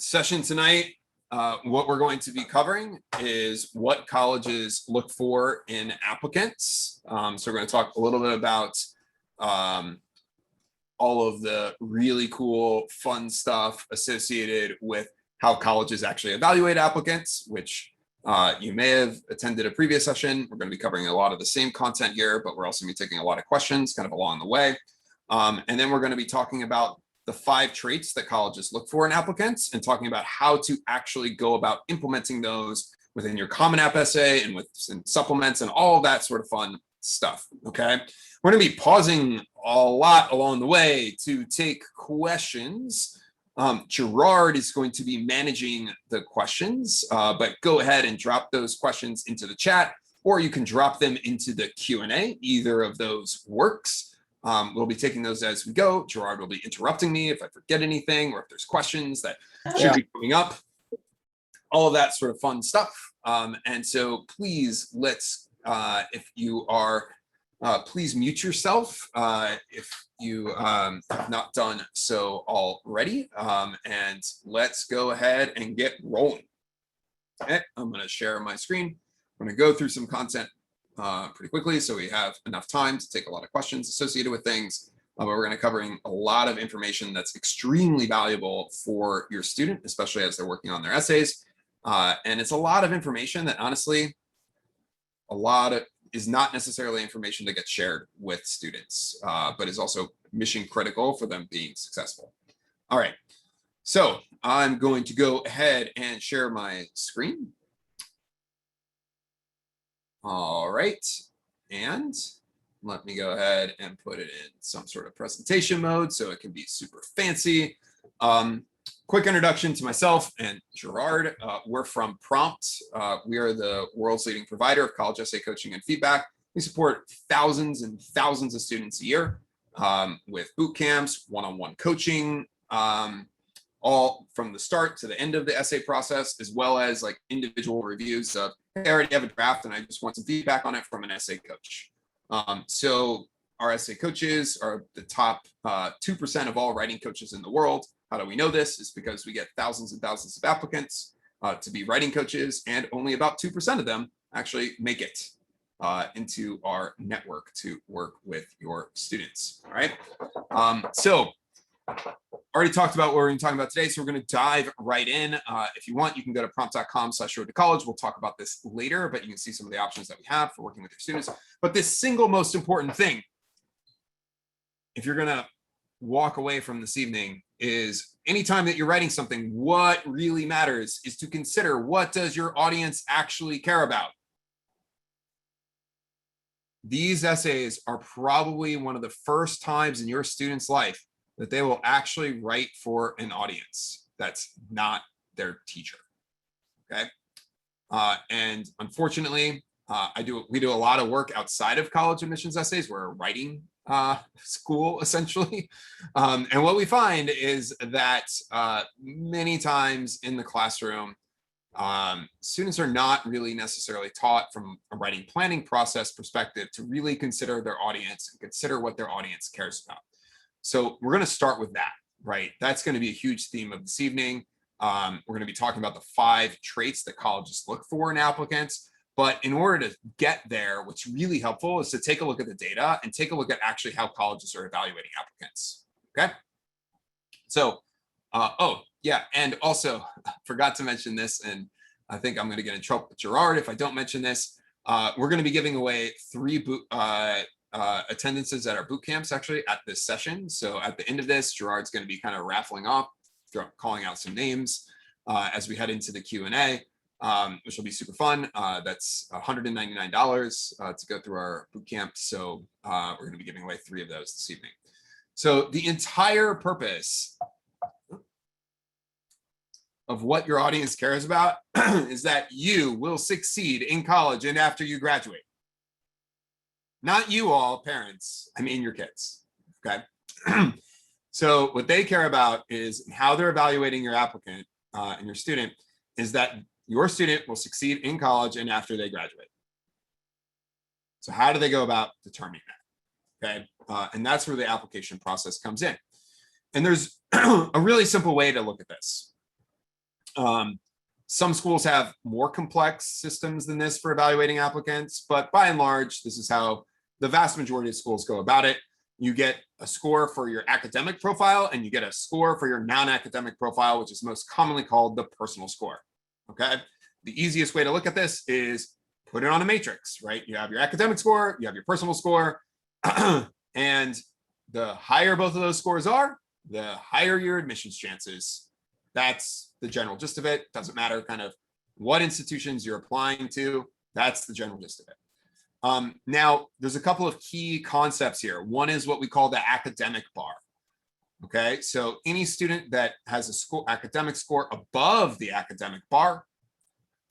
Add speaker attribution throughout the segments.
Speaker 1: Session tonight, what we're going to be covering is what colleges look for in applicants. So we're going to talk a little bit about all of the really cool, fun stuff associated with how colleges actually evaluate applicants, which you may have attended a previous session. We're going to be covering a lot of the same content here, but we're also going to be taking a lot of questions kind of along the way. And then we're going to be talking about the 5 traits that colleges look for in applicants and talking about how to actually go about implementing those within your Common App essay and with supplements and all of that sort of fun stuff. Okay. We're going to be pausing a lot along the way to take questions. Gerard is going to be managing the questions, but go ahead and drop those questions into the chat, or you can drop them into the Q&A. Either of those works. We'll be taking those as we go. Gerard will be interrupting me if I forget anything or if there's questions that should be coming up. All of that sort of fun stuff. And so please if you are, please mute yourself if you have not done so already. And let's go ahead and get rolling. Okay, I'm going to share my screen. I'm going to go through some content pretty quickly so we have enough time to take a lot of questions associated with things. But we're going to covering a lot of information that's extremely valuable for your student, especially as they're working on their essays. And it's a lot of information that honestly, is not necessarily information that gets shared with students, but is also mission critical for them being successful. All right, so I'm going to go ahead and share my screen. All right, and let me go ahead and put it in some sort of presentation mode so it can be super fancy. Quick introduction to myself and Gerard. We're from Prompt. We are the world's leading provider of college essay coaching and feedback. We support thousands and thousands of students a year with boot camps, one-on-one coaching, all from the start to the end of the essay process, as well as like individual reviews of, hey, I already have a draft and I just want some feedback on it from an essay coach. So our essay coaches are the top 2% of all writing coaches in the world. How do we know this? It's because we get thousands and thousands of applicants to be writing coaches, and only about 2% of them actually make it into our network to work with your students. All right. So already talked about what we're going to talk about today, so we're going to dive right in. If you want, you can go to prompt.com/road-to-college. We'll talk about this later, but you can see some of the options that we have for working with your students. But this single most important thing, if you're going to walk away from this evening, is anytime that you're writing something, what really matters is to consider, what does your audience actually care about? These essays are probably one of the first times in your student's life that they will actually write for an audience that's not their teacher. Okay. And unfortunately, we do a lot of work outside of college admissions essays. We're a writing school, essentially. And what we find is that many times in the classroom, students are not really necessarily taught from a writing planning process perspective to really consider their audience and consider what their audience cares about. So we're going to start with that, right? That's going to be a huge theme of this evening. We're going to be talking about the 5 traits that colleges look for in applicants. But in order to get there, what's really helpful is to take a look at the data and take a look at actually how colleges are evaluating applicants. Okay. So, oh yeah, and also forgot to mention this, and I think I'm going to get in trouble with Gerard if I don't mention this. We're going to be giving away 3 attendances at our boot camps actually at this session. So at the end of this, Gerard's going to be kind of raffling off, calling out some names as we head into the Q&A. Which will be super fun. That's $199 to go through our boot camp. So we're going to be giving away 3 of those this evening. So the entire purpose of what your audience cares about is that you will succeed in college and after you graduate. Not you all, parents, I mean your kids, okay? So what they care about is how they're evaluating your applicant and your student is that your student will succeed in college and after they graduate. So how do they go about determining that? Okay, and that's where the application process comes in. And there's a really simple way to look at this. Some schools have more complex systems than this for evaluating applicants, but by and large, this is how the vast majority of schools go about it. You get a score for your academic profile and you get a score for your non-academic profile, which is most commonly called the personal score. Okay. The easiest way to look at this is put it on a matrix, right? You have your academic score, you have your personal score, and the higher both of those scores are, the higher your admissions chances. That's the general gist of it. Doesn't matter kind of what institutions you're applying to. That's the general gist of it. Now, there's a couple of key concepts here. One is what we call the academic bar. Okay, so any student that has a academic score above the academic bar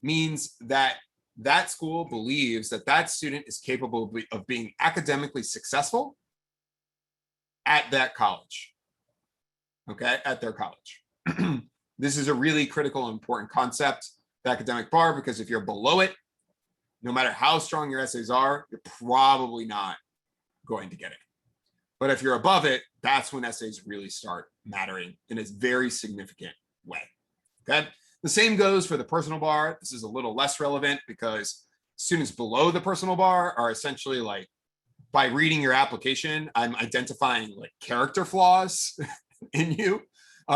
Speaker 1: means that that school believes that that student is capable of being academically successful at that college. Okay, at their college. This is a really critical and important concept, the academic bar, because if you're below it, no matter how strong your essays are, you're probably not going to get it. But if you're above it, that's when essays really start mattering in a very significant way. Okay. The same goes for the personal bar. This is a little less relevant because students below the personal bar are essentially like, by reading your application, I'm identifying like character flaws in you.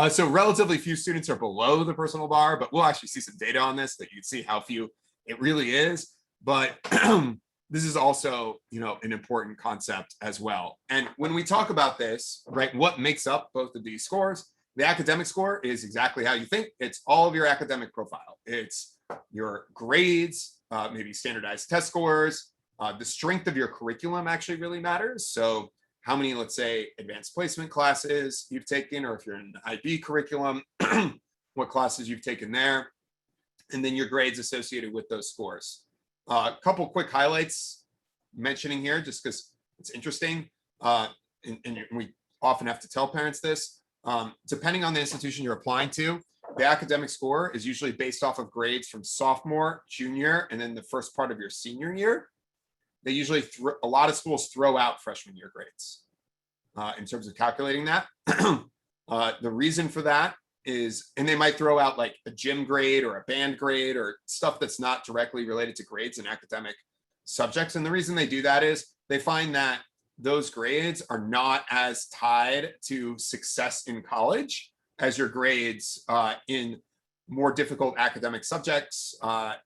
Speaker 1: So relatively few students are below the personal bar, but we'll actually see some data on this that you can see how few it really is. But this is also, an important concept as well. And when we talk about this, right, what makes up both of these scores? The academic score is exactly how you think. It's all of your academic profile. It's your grades, maybe standardized test scores. The strength of your curriculum actually really matters. So how many, let's say, advanced placement classes you've taken, or if you're in an IB curriculum, what classes you've taken there, and then your grades associated with those scores. A couple quick highlights mentioning here, just because it's interesting, and we often have to tell parents this. Depending on the institution you're applying to, the academic score is usually based off of grades from sophomore, junior, and then the first part of your senior year. They usually, a lot of schools throw out freshman year grades in terms of calculating that. The reason for that is, and they might throw out like a gym grade or a band grade or stuff that's not directly related to grades and academic subjects. And the reason they do that is they find that those grades are not as tied to success in college as your grades in more difficult academic subjects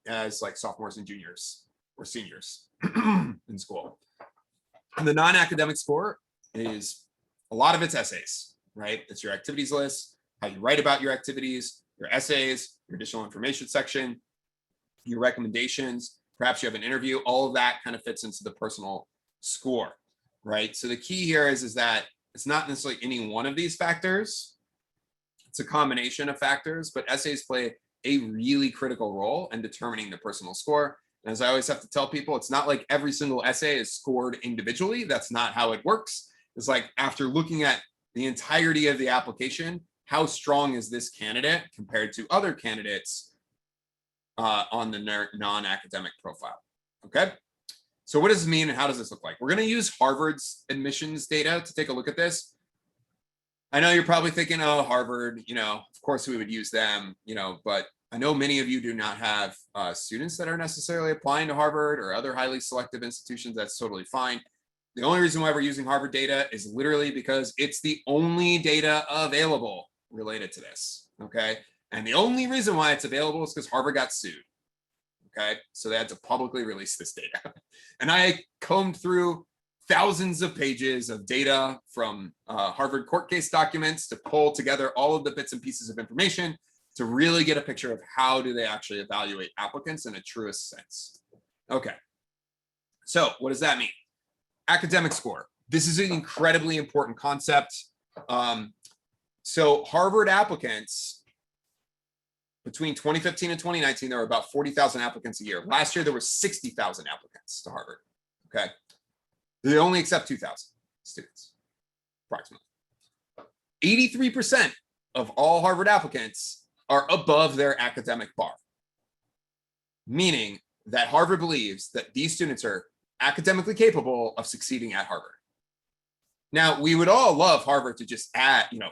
Speaker 1: as like sophomores and juniors or seniors in school. And the non-academic score is a lot of it's essays, right? It's your activities list, how you write about your activities, your essays, your additional information section, your recommendations, perhaps you have an interview, all of that kind of fits into the personal score, right? So the key here is that it's not necessarily any one of these factors. It's a combination of factors, but essays play a really critical role in determining the personal score. And as I always have to tell people, it's not like every single essay is scored individually. That's not how it works. It's like after looking at the entirety of the application, how strong is this candidate compared to other candidates on the non-academic profile? Okay. So what does this mean and how does this look like? We're going to use Harvard's admissions data to take a look at this. I know you're probably thinking, oh, Harvard, of course we would use them, but I know many of you do not have students that are necessarily applying to Harvard or other highly selective institutions. That's totally fine. The only reason why we're using Harvard data is literally because it's the only data available related to this, okay? And the only reason why it's available is because Harvard got sued, okay? So they had to publicly release this data. And I combed through thousands of pages of data from Harvard court case documents to pull together all of the bits and pieces of information to really get a picture of how do they actually evaluate applicants in a truest sense. Okay, so what does that mean? Academic score. This is an incredibly important concept. So Harvard applicants, between 2015 and 2019, there were about 40,000 applicants a year. Last year, there were 60,000 applicants to Harvard, okay? They only accept 2,000 students, approximately. 83% of all Harvard applicants are above their academic bar, meaning that Harvard believes that these students are academically capable of succeeding at Harvard. Now, we would all love Harvard to just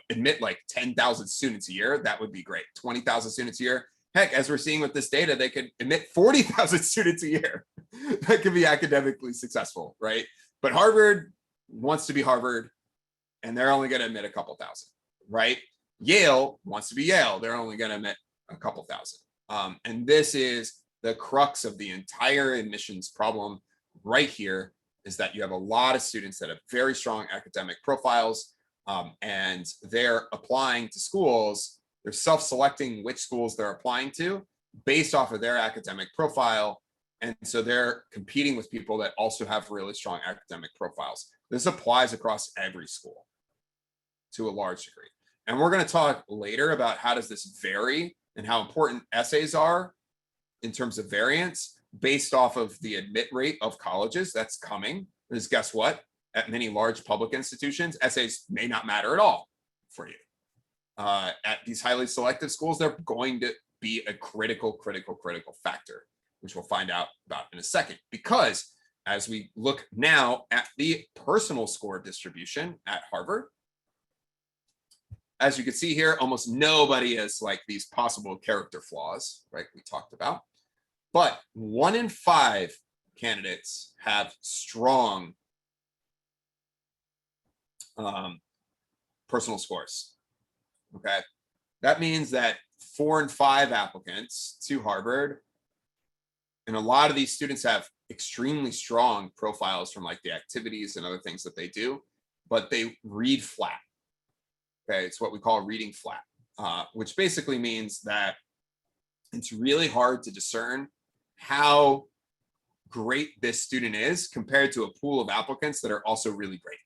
Speaker 1: admit like 10,000 students a year. That would be great. 20,000 students a year. Heck, as we're seeing with this data, they could admit 40,000 students a year. That could be academically successful, right? But Harvard wants to be Harvard, and they're only going to admit a couple thousand, right? Yale wants to be Yale. They're only going to admit a couple thousand. And this is the crux of the entire admissions problem right here, is that you have a lot of students that have very strong academic profiles, and they're applying to schools. They're self-selecting which schools they're applying to based off of their academic profile. And so they're competing with people that also have really strong academic profiles. This applies across every school to a large degree. And we're going to talk later about how does this vary and how important essays are in terms of variance based off of the admit rate of colleges that's coming. Because guess what? At many large public institutions, essays may not matter at all for you. At these highly selective schools, they're going to be a critical factor, which we'll find out about in a second. Because as we look now at the personal score distribution at Harvard, as you can see here, almost nobody has like these possible character flaws, right? We talked about. But 1 in 5 candidates have strong personal scores. Okay, that means that 4 in 5 applicants to Harvard, and a lot of these students have extremely strong profiles from like the activities and other things that they do, but they read flat. Okay, it's what we call reading flat, which basically means that it's really hard to discern how great this student is compared to a pool of applicants that are also really great.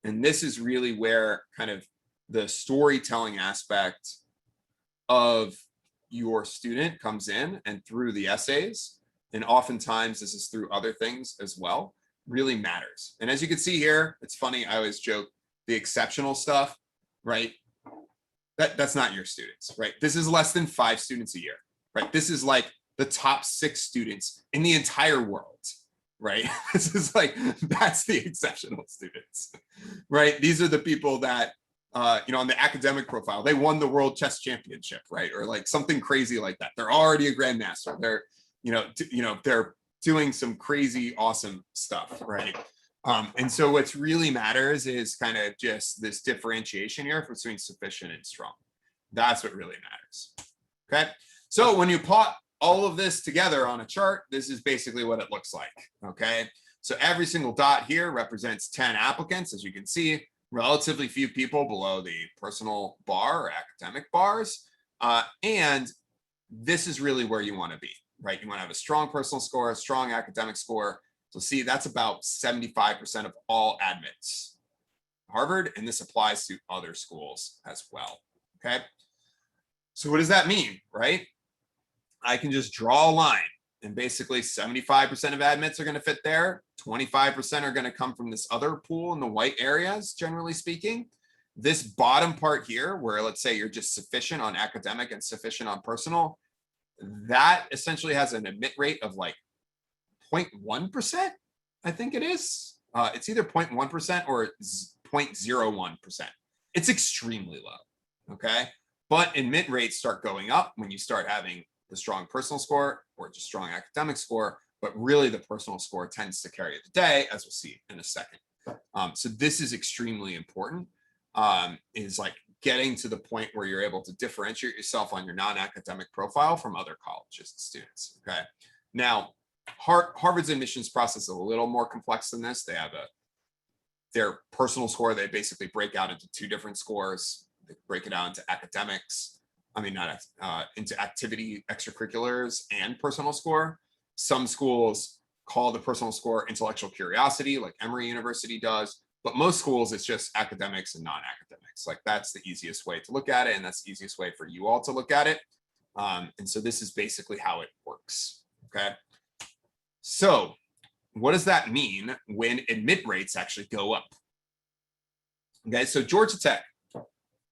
Speaker 1: And this is really where kind of the storytelling aspect of your student comes in, and through the essays, and oftentimes this is through other things as well, really matters. And as you can see here, it's funny, I always joke, the exceptional stuff, right? That's not your students, right? This is less than 5 students a year, right? This is like the top 6 students in the entire world, right? This is like, that's the exceptional students, right? These are the people that, on the academic profile, they won the world chess championship, right? Or like something crazy like that. They're already a grandmaster. They're, they're doing some crazy, awesome stuff, right? And so what's really matters is kind of just this differentiation here between sufficient and strong. That's what really matters. Okay. So when you plot all of this together on a chart, this is basically what it looks like. Okay. So every single dot here represents 10 applicants, as you can see, relatively few people below the personal bar or academic bars. And this is really where you want to be, right? You want to have a strong personal score, a strong academic score. So see, that's about 75% of all admits Harvard, and this applies to other schools as well, okay? So what does that mean, right? I can just draw a line, and basically 75% of admits are gonna fit there, 25% are gonna come from this other pool in the white areas, generally speaking. This bottom part here, where let's say you're just sufficient on academic and sufficient on personal, that essentially has an admit rate of like 0.1%, I think it is. It's either 0.1% or 0.01%. It's extremely low, okay? But admit rates start going up when you start having the strong personal score or just strong academic score, but really the personal score tends to carry the day, as we'll see in a second. So this is extremely important, is like getting to the point where you're able to differentiate yourself on your non-academic profile from other colleges and students, okay? Now, Harvard's admissions process is a little more complex than this. They have their personal score. They basically break out into 2 different scores. They break it out into academics. I mean, not into activity, extracurriculars, and personal score. Some schools call the personal score intellectual curiosity, like Emory University does. But most schools, it's just academics and non-academics. Like that's the easiest way to look at it, and that's the easiest way for you all to look at it. And so this is basically how it works. Okay. So what does that mean when admit rates actually go up? Okay, so Georgia Tech,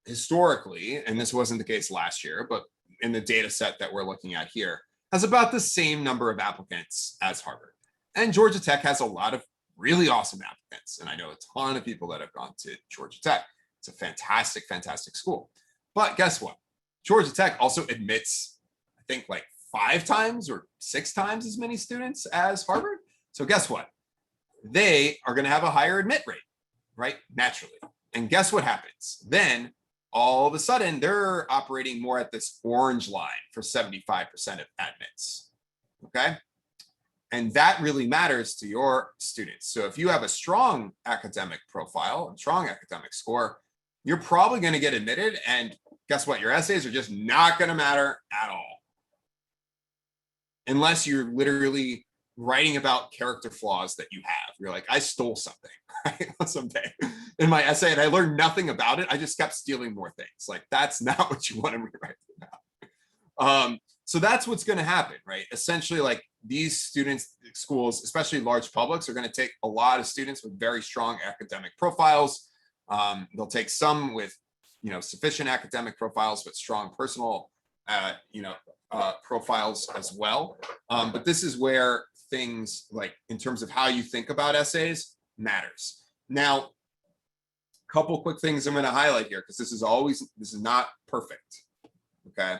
Speaker 1: historically, and this wasn't the case last year, but in the data set that we're looking at here, has about the same number of applicants as Harvard. And Georgia Tech has a lot of really awesome applicants. And I know a ton of people that have gone to Georgia Tech. It's a fantastic, fantastic school. But guess what? Georgia Tech also admits, I think, like 5 times or 6 times as many students as Harvard. So guess what? They are going to have a higher admit rate, right? Naturally. And guess what happens? Then all of a sudden, they're operating more at this orange line for 75% of admits. Okay. And that really matters to your students. So if you have a strong academic profile, a strong academic score, you're probably going to get admitted. And guess what? Your essays are just not going to matter at all. Unless you're literally writing about character flaws that you have. You're like, I stole something, right? Someday in my essay and I learned nothing about it. I just kept stealing more things. Like, that's not what you want to write about. So that's what's going to happen, right? Essentially, like, these students, schools, especially large publics, are going to take a lot of students with very strong academic profiles. They'll take some with, sufficient academic profiles, but strong personal, profiles as well. But this is where things, like, in terms of how you think about essays, matters. Now, a couple quick things I'm going to highlight here, because this is not perfect. Okay.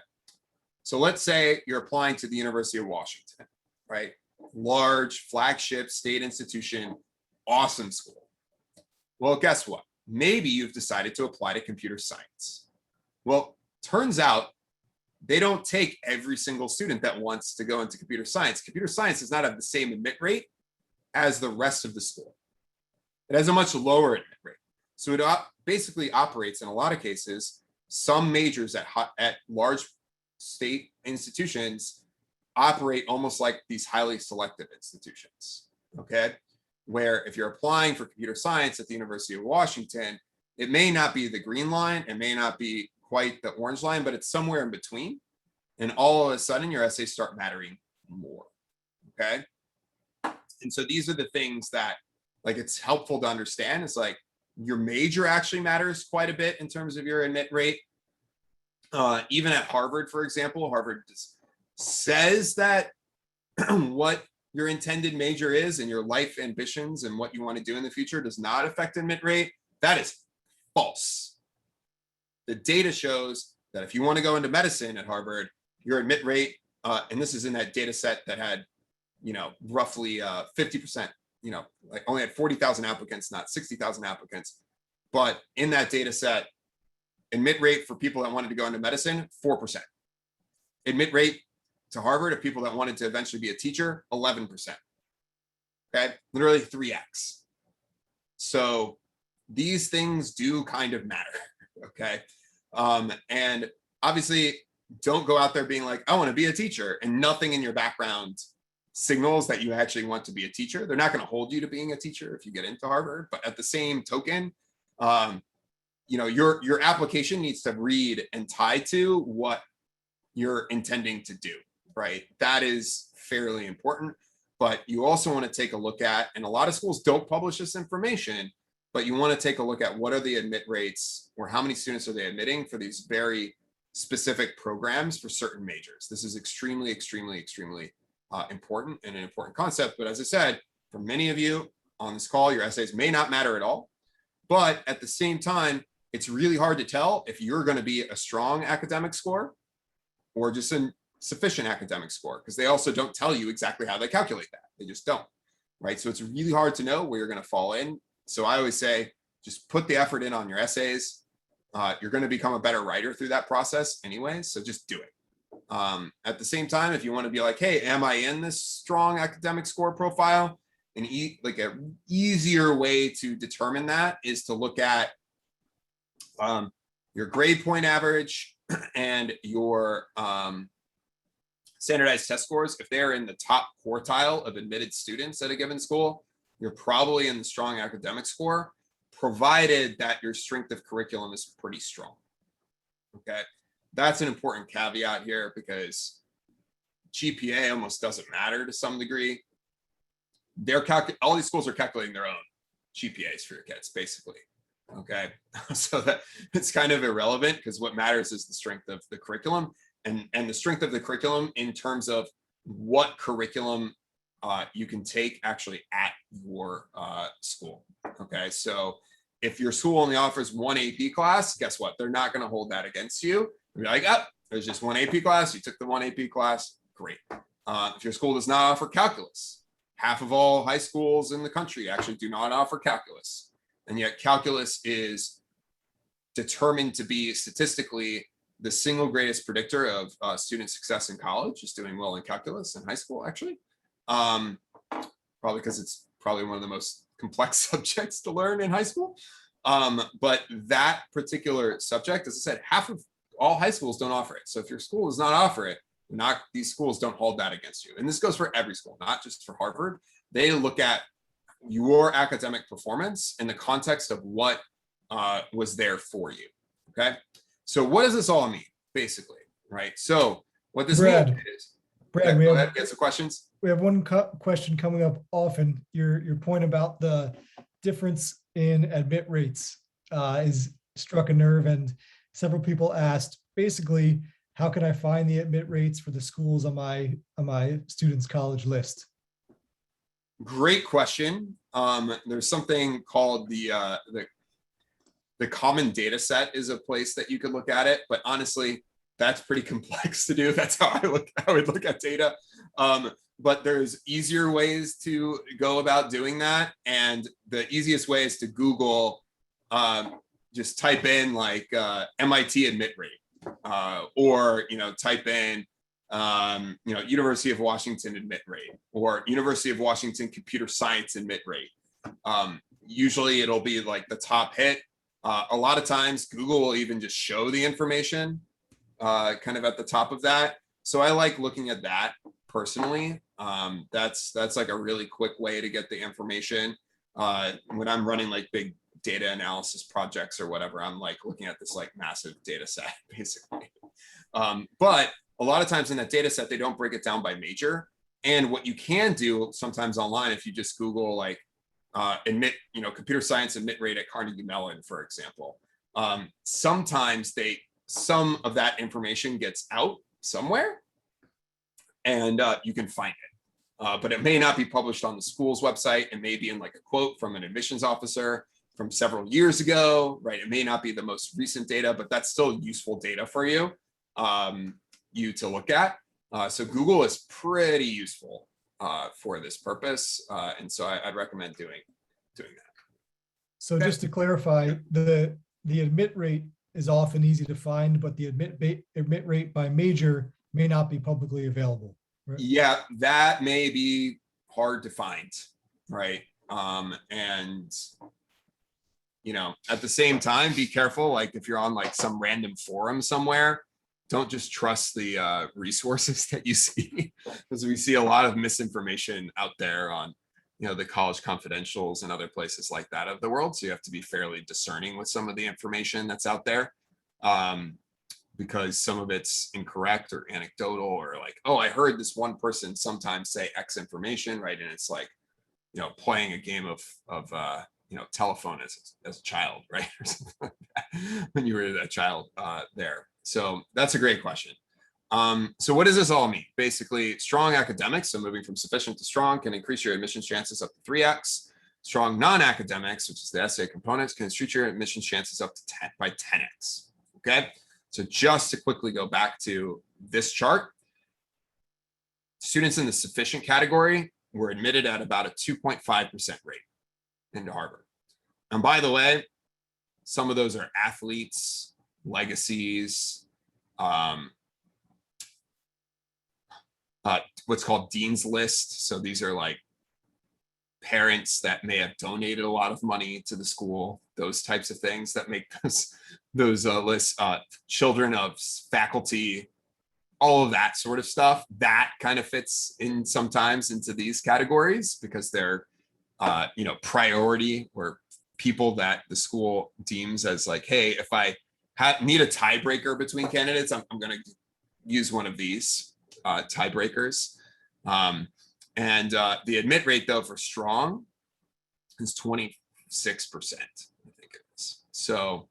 Speaker 1: So let's say you're applying to the University of Washington, right? Large flagship state institution, awesome school. Well, guess what? Maybe you've decided to apply to computer science. Well, turns out they don't take every single student that wants to go into computer science. Computer science does not have the same admit rate as the rest of the school. It has a much lower admit rate. So it basically operates, in a lot of cases, some majors at large state institutions operate almost like these highly selective institutions, okay? Where if you're applying for computer science at the University of Washington, it may not be the green line, it may not be quite the orange line, but it's somewhere in between. And all of a sudden your essays start mattering more, okay? And so these are the things that, like, it's helpful to understand. It's like your major actually matters quite a bit in terms of your admit rate. Even at Harvard, for example, Harvard says that what your intended major is and your life ambitions and what you want to do in the future does not affect admit rate. That is false. The data shows that if you want to go into medicine at Harvard, your admit rate, and this is in that data set that had, roughly 50%, like only had 40,000 applicants, not 60,000 applicants. But in that data set, admit rate for people that wanted to go into medicine, 4%. Admit rate to Harvard of people that wanted to eventually be a teacher, 11%. Okay, literally 3x. So these things do kind of matter, okay? And obviously, don't go out there being like, I want to be a teacher, and nothing in your background signals that you actually want to be a teacher. They're not going to hold you to being a teacher if you get into Harvard. But at the same token, your application needs to read and tie to what you're intending to do, right? That is fairly important. But you also want to take a look at, and a lot of schools don't publish this information, but you want to take a look at what are the admit rates, or how many students are they admitting for these very specific programs for certain majors. This is extremely, extremely, extremely important, and an important concept. But as I said, for many of you on this call, your essays may not matter at all. But at the same time, it's really hard to tell if you're going to be a strong academic score or just a sufficient academic score, because they also don't tell you exactly how they calculate that. They just don't, right? So it's really hard to know where you're going to fall in. So I always say, just put the effort in on your essays. You're going to become a better writer through that process anyway. So just do it. At the same time, if you want to be like, hey, am I in this strong academic score profile? Like a easier way to determine that is to look at your grade point average and your standardized test scores. If they're in the top quartile of admitted students at a given school, you're probably in the strong academic score, provided that your strength of curriculum is pretty strong. Okay, that's an important caveat here, because GPA almost doesn't matter to some degree. All these schools are calculating their own GPAs for your kids, basically. Okay, so that it's kind of irrelevant, because what matters is the strength of the curriculum, and the strength of the curriculum in terms of what curriculum you can take actually at your school. Okay, so if your school only offers one AP class, guess what? They're not going to hold that against you. They'll be like, oh, there's just one AP class. You took the one AP class. Great. If your school does not offer calculus, half of all high schools in the country actually do not offer calculus. And yet calculus is determined to be statistically the single greatest predictor of student success in college, is doing well in calculus in high school, actually. Probably because it's probably one of the most complex subjects to learn in high school. But that particular subject, as I said, half of all high schools don't offer it. So if your school does not offer it, these schools don't hold that against you. And this goes for every school, not just for Harvard. They look at your academic performance in the context of what was there for you. Okay. So what does this all mean, basically, right? So what this means is,
Speaker 2: Brad,
Speaker 1: go ahead, get some questions.
Speaker 2: We have one question coming up often. Your point about the difference in admit rates is struck a nerve, and several people asked, basically, how can I find the admit rates for the schools on my students' college list?
Speaker 1: Great question. There's something called the common data set is a place that you could look at it, but honestly, that's pretty complex to do. That's how I would look at data. But there's easier ways to go about doing that. And the easiest way is to Google, just type in like MIT admit rate, or, type in, University of Washington admit rate, or University of Washington computer science admit rate. Usually it'll be like the top hit. A lot of times Google will even just show the information kind of at the top of that. So I like looking at that personally. That's like a really quick way to get the information. When I'm running like big data analysis projects or whatever, I'm like looking at this like massive data set basically. But a lot of times in that data set, they don't break it down by major. And what you can do sometimes online, if you just Google like computer science admit rate at Carnegie Mellon, for example, sometimes some of that information gets out somewhere, and you can find it. But it may not be published on the school's website. It may be in like a quote from an admissions officer from several years ago, right? It may not be the most recent data, but that's still useful data for you, to look at. So Google is pretty useful for this purpose. And so I'd recommend doing that.
Speaker 2: So okay. Just to clarify, the admit rate is often easy to find, but the admit rate by major may not be publicly available. Right? Yeah,
Speaker 1: that may be hard to find, right? And at the same time, be careful. Like if you're on like some random forum somewhere, don't just trust the resources that you see, because we see a lot of misinformation out there on, the college confidentials and other places like that of the world. So you have to be fairly discerning with some of the information that's out there, because some of it's incorrect or anecdotal, or like, oh, I heard this one person sometimes say X information, right? And it's like, playing a game of telephone as a child, right? Or something like that, when you were a child there. So that's a great question. So what does this all mean? Basically, strong academics, so moving from sufficient to strong, can increase your admissions chances up to 3x. Strong non-academics, which is the essay components, can increase your admissions chances up to 10x. Okay, so just to quickly go back to this chart, students in the sufficient category were admitted at about a 2.5% rate into Harvard. And by the way, some of those are athletes, legacies, what's called Dean's List. So these are like parents that may have donated a lot of money to the school, those types of things that make those lists, children of faculty, all of that sort of stuff. That kind of fits in sometimes into these categories because they're, priority, or people that the school deems as like, hey, if I need a tiebreaker between candidates, I'm going to use one of these tiebreakers. And the admit rate, though, for strong is 26%, I think it is. So,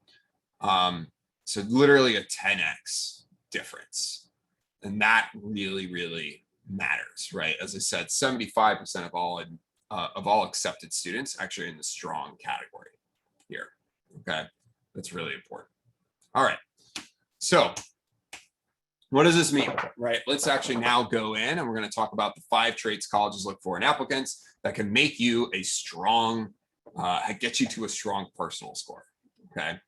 Speaker 1: so literally a 10x difference. And that really, really matters, right? As I said, 75% of all accepted students actually are in the strong category here. Okay, that's really important. All right, so what does this mean, right? Let's actually now go in and we're going to talk about the 5 traits colleges look for in applicants that can make you a strong, get you to a strong personal score. Okay.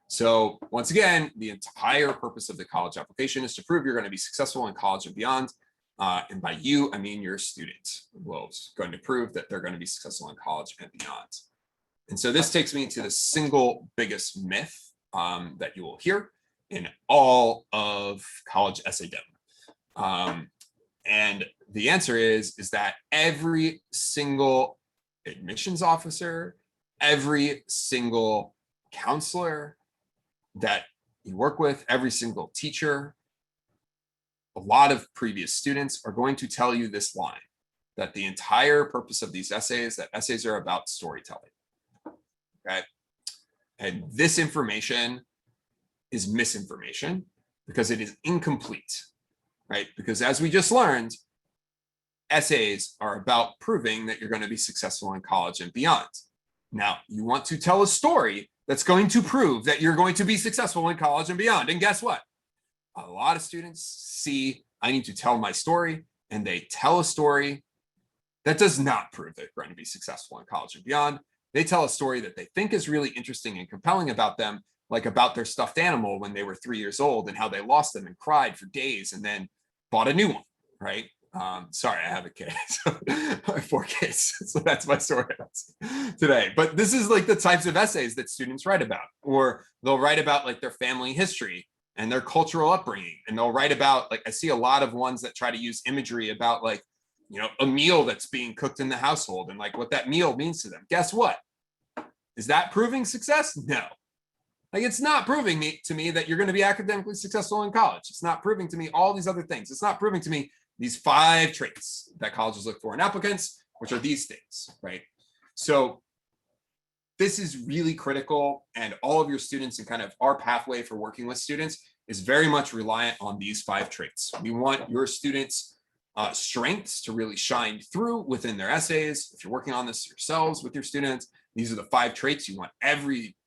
Speaker 1: So once again, the entire purpose of the college application is to prove you're going to be successful in college and beyond. And by you, I mean your student was going to prove that they're going to be successful in college and beyond. And so this takes me to the single biggest myth that you will hear in all of college essay demo. And the answer is that every single admissions officer, every single counselor that you work with, every single teacher, a lot of previous students are going to tell you this line, that the entire purpose of these essays, that essays are about storytelling. Okay. And this information is misinformation because it is incomplete, right? Because as we just learned, essays are about proving that you're going to be successful in college and beyond. Now, you want to tell a story that's going to prove that you're going to be successful in college and beyond. And guess what? A lot of students see, I need to tell my story, and they tell a story that does not prove they're going to be successful in college and beyond. They tell a story that they think is really interesting and compelling about them, like about their stuffed animal when they were 3 years old and how they lost them and cried for days and then bought a new one, right? Sorry, I have a kid. So I have 4 kids. So that's my story today. But this is like the types of essays that students write about, or they'll write about like their family history and their cultural upbringing. And they'll write about, like, I see a lot of ones that try to use imagery about, like, you know, a meal that's being cooked in the household and like what that meal means to them. Guess what? Is that proving success? No. Like, it's not proving to me that you're going to be academically successful in college. It's not proving to me all these other things. It's not proving to me these 5 traits that colleges look for in applicants, which are these things, right? So this is really critical, and all of your students and kind of our pathway for working with students is very much reliant on these 5 traits. We want your students' strengths to really shine through within their essays. If you're working on this yourselves with your students, these are the 5 traits you want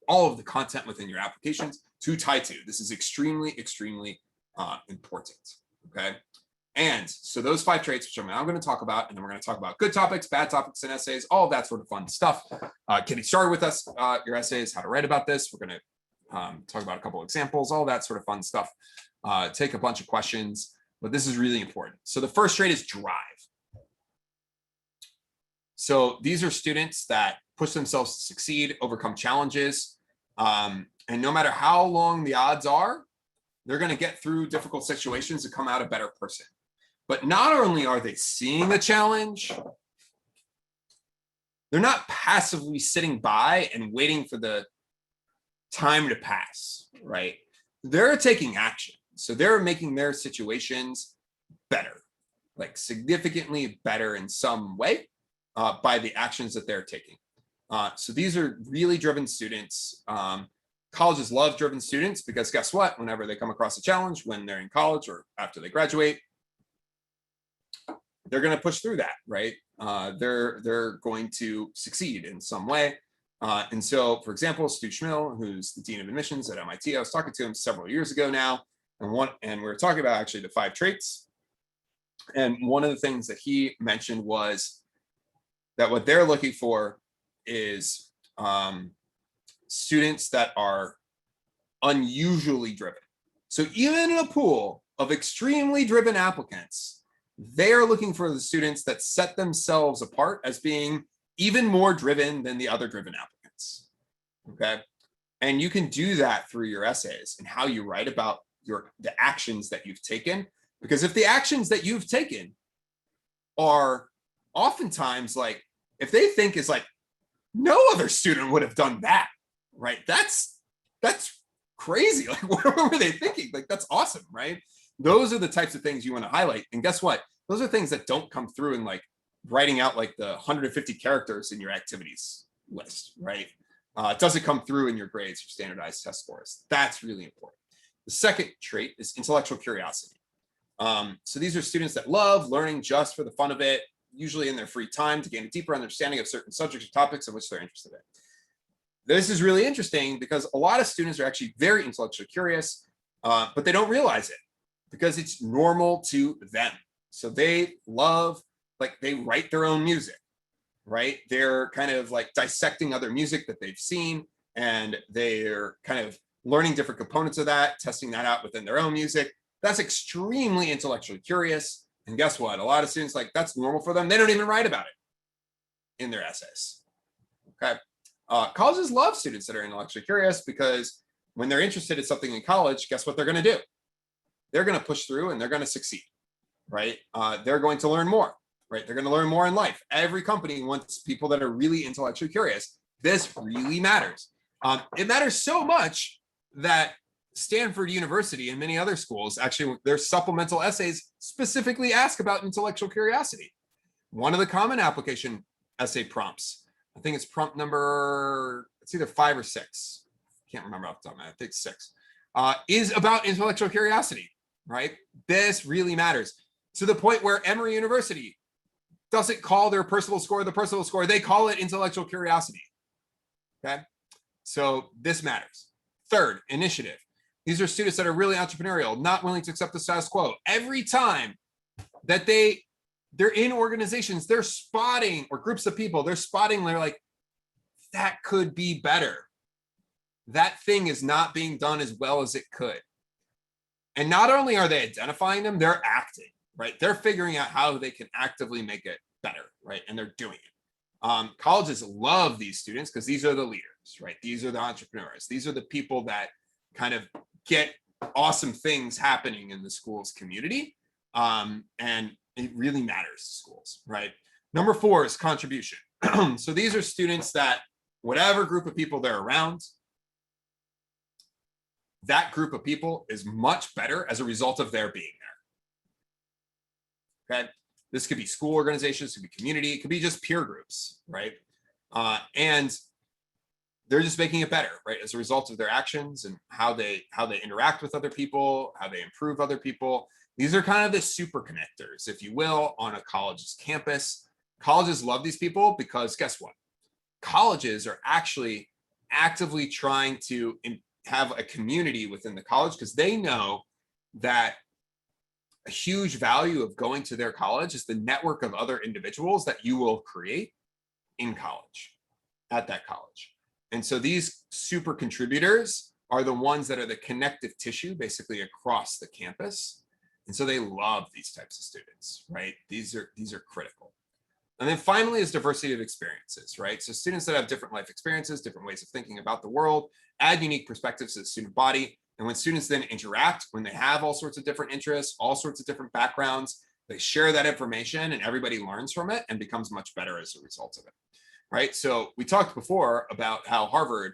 Speaker 1: all of the content within your applications to tie to. This is extremely, extremely important, okay? And so those 5 traits, which I'm now going to talk about, and then we're going to talk about good topics, bad topics in essays, all of that sort of fun stuff. Getting started with us, your essays, how to write about this. We're going to talk about a couple examples, all that sort of fun stuff. Take a bunch of questions, but this is really important. So the first trait is drive. So these are students that push themselves to succeed, overcome challenges, and no matter how long the odds are, they're going to get through difficult situations and come out a better person. But not only are they seeing the challenge, they're not passively sitting by and waiting for the time to pass, right? They're taking action. So they're making their situations better, like significantly better in some way by the actions that they're taking. So these are really driven students. Colleges love driven students because guess what? Whenever they come across a challenge, when they're in college or after they graduate, they're going to push through that, right? They're going to succeed in some way. And so, for example, Stu Schmill, who's the Dean of Admissions at MIT, I was talking to him several years ago now, and we were talking about actually the 5 traits. And one of the things that he mentioned was that what they're looking for is students that are unusually driven. So even in a pool of extremely driven applicants, they are looking for the students that set themselves apart as being even more driven than the other driven applicants. Okay. And you can do that through your essays and how you write about the actions that you've taken. Because if the actions that you've taken are oftentimes like, if they think is like, no other student would have done that, right? That's crazy. Like, what were they thinking? Like, that's awesome, right? Those are the types of things you want to highlight. And guess what? Those are things that don't come through in like writing out like the 150 characters in your activities list, right? It doesn't come through in your grades or standardized test scores. That's really important. The second trait is intellectual curiosity. So these are students that love learning just for the fun of it, usually in their free time, to gain a deeper understanding of certain subjects or topics in which they're interested in. This is really interesting because a lot of students are actually very intellectually curious, but they don't realize it because it's normal to them. So they love, like, they write their own music, right? They're kind of like dissecting other music that they've seen, and they're kind of learning different components of that, testing that out within their own music. That's extremely intellectually curious. And guess what? A lot of students, like, that's normal for them. They don't even write about it in their essays. Okay. Colleges love students that are intellectually curious because when they're interested in something in college, guess what they're going to do? They're going to push through and they're going to succeed, right? They're going to learn more, right? They're going to learn more in life. Every company wants people that are really intellectually curious. This really matters. It matters so much that Stanford University and many other schools, actually, their supplemental essays specifically ask about intellectual curiosity. One of the common application essay prompts, I think it's prompt number, it's either 5 or 6. Can't remember off the top of my head. I think 6, is about intellectual curiosity, right? This really matters to the point where Emory University doesn't call their personal score the personal score. They call it intellectual curiosity. Okay. So this matters. Third, initiative. These are students that are really entrepreneurial, not willing to accept the status quo. Every time that they're in organizations, they're spotting, or groups of people, they're spotting, they're like, that could be better. That thing is not being done as well as it could. And not only are they identifying them, they're acting, right? They're figuring out how they can actively make it better, right? And they're doing it. Colleges love these students because these are the leaders, right? These are the entrepreneurs. These are the people that kind of get awesome things happening in the school's community. And it really matters to schools, right? Number 4 is contribution. So these are students that whatever group of people they're around, that group of people is much better as a result of their being there. Okay. This could be school organizations, it could be community, it could be just peer groups, right? And they're just making it better, right? As a result of their actions and how they interact with other people, how they improve other people. These are kind of the super connectors, if you will, on a college's campus. Colleges love these people because guess what? Colleges are actually actively trying to have a community within the college because they know that a huge value of going to their college is the network of other individuals that you will create in college, at that college. And so these super contributors are the ones that are the connective tissue basically across the campus. And so they love these types of students, right? These are critical. And then finally is diversity of experiences, right? So students that have different life experiences, different ways of thinking about the world, add unique perspectives to the student body. And when students then interact, when they have all sorts of different interests, all sorts of different backgrounds, they share that information and everybody learns from it and becomes much better as a result of it, right? So we talked before about how Harvard,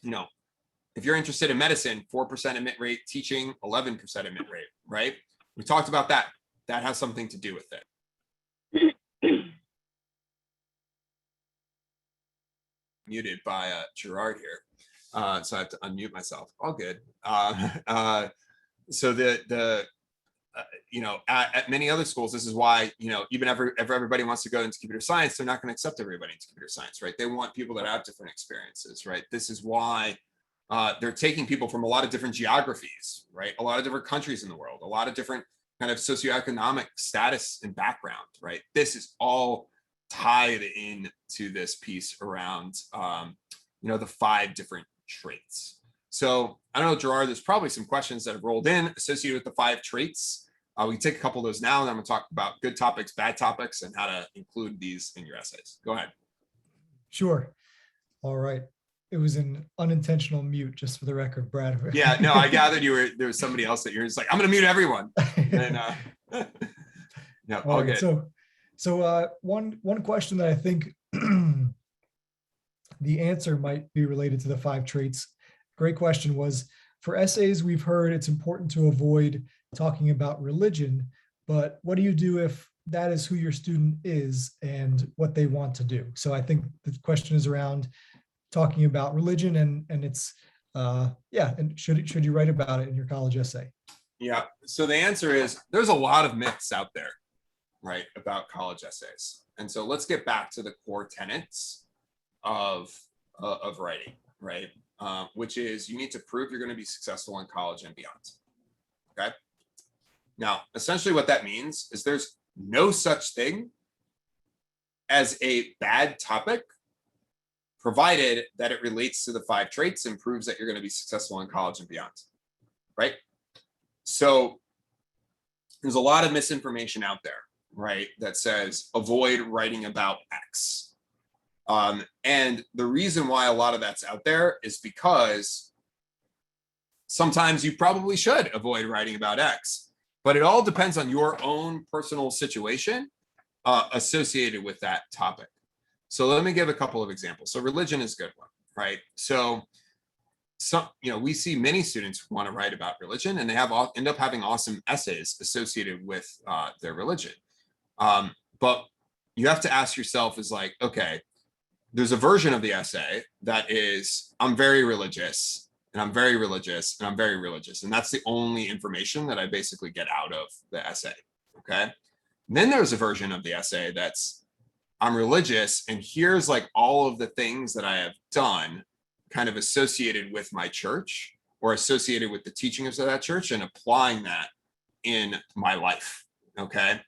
Speaker 1: if you're interested in medicine, 4% admit rate, teaching, 11% admit rate, right? We talked about that. That has something to do with it. Muted by Gerard here. So I have to unmute myself. All good. So at many other schools, this is why, even if everybody wants to go into computer science, they're not going to accept everybody into computer science, right? They want people that have different experiences, right? This is why they're taking people from a lot of different geographies, right? A lot of different countries in the world, a lot of different kind of socioeconomic status and background, right? This is all tied in to this piece around, the 5 different traits. So I don't know, Gerard, there's probably some questions that have rolled in associated with the 5 traits. We can take a couple of those now, and then I'm going to talk about good topics, bad topics, and how to include these in your essays. Go ahead.
Speaker 2: Sure. All right. It was an unintentional mute, just for the record, Brad.
Speaker 1: Yeah, no, I gathered there was somebody else that you're just like, I'm going to mute everyone. And no, all good.
Speaker 2: So one question that I think the answer might be related to the 5 traits. Great question was, for essays, we've heard it's important to avoid talking about religion, but what do you do if that is who your student is and what they want to do? So I think the question is around talking about religion and it's, and should you write about it in your college essay?
Speaker 1: Yeah. So the answer is there's a lot of myths out there, right, about college essays. And so let's get back to the core tenets of writing, right? Which is you need to prove you're going to be successful in college and beyond. Okay. Now, essentially what that means is there's no such thing as a bad topic, provided that it relates to the 5 traits and proves that you're going to be successful in college and beyond, right? So there's a lot of misinformation out there, right, that says avoid writing about X. And the reason why a lot of that's out there is because sometimes you probably should avoid writing about X, but it all depends on your own personal situation associated with that topic. So let me give a couple of examples. So religion is a good one, right? So we see many students who want to write about religion, and they end up having awesome essays associated with their religion. But you have to ask yourself is like, okay, there's a version of the essay that is, I'm very religious, and I'm very religious, and I'm very religious. And that's the only information that I basically get out of the essay, okay? And then there's a version of the essay that's, I'm religious, and here's like all of the things that I have done kind of associated with my church or associated with the teachings of that church and applying that in my life, okay?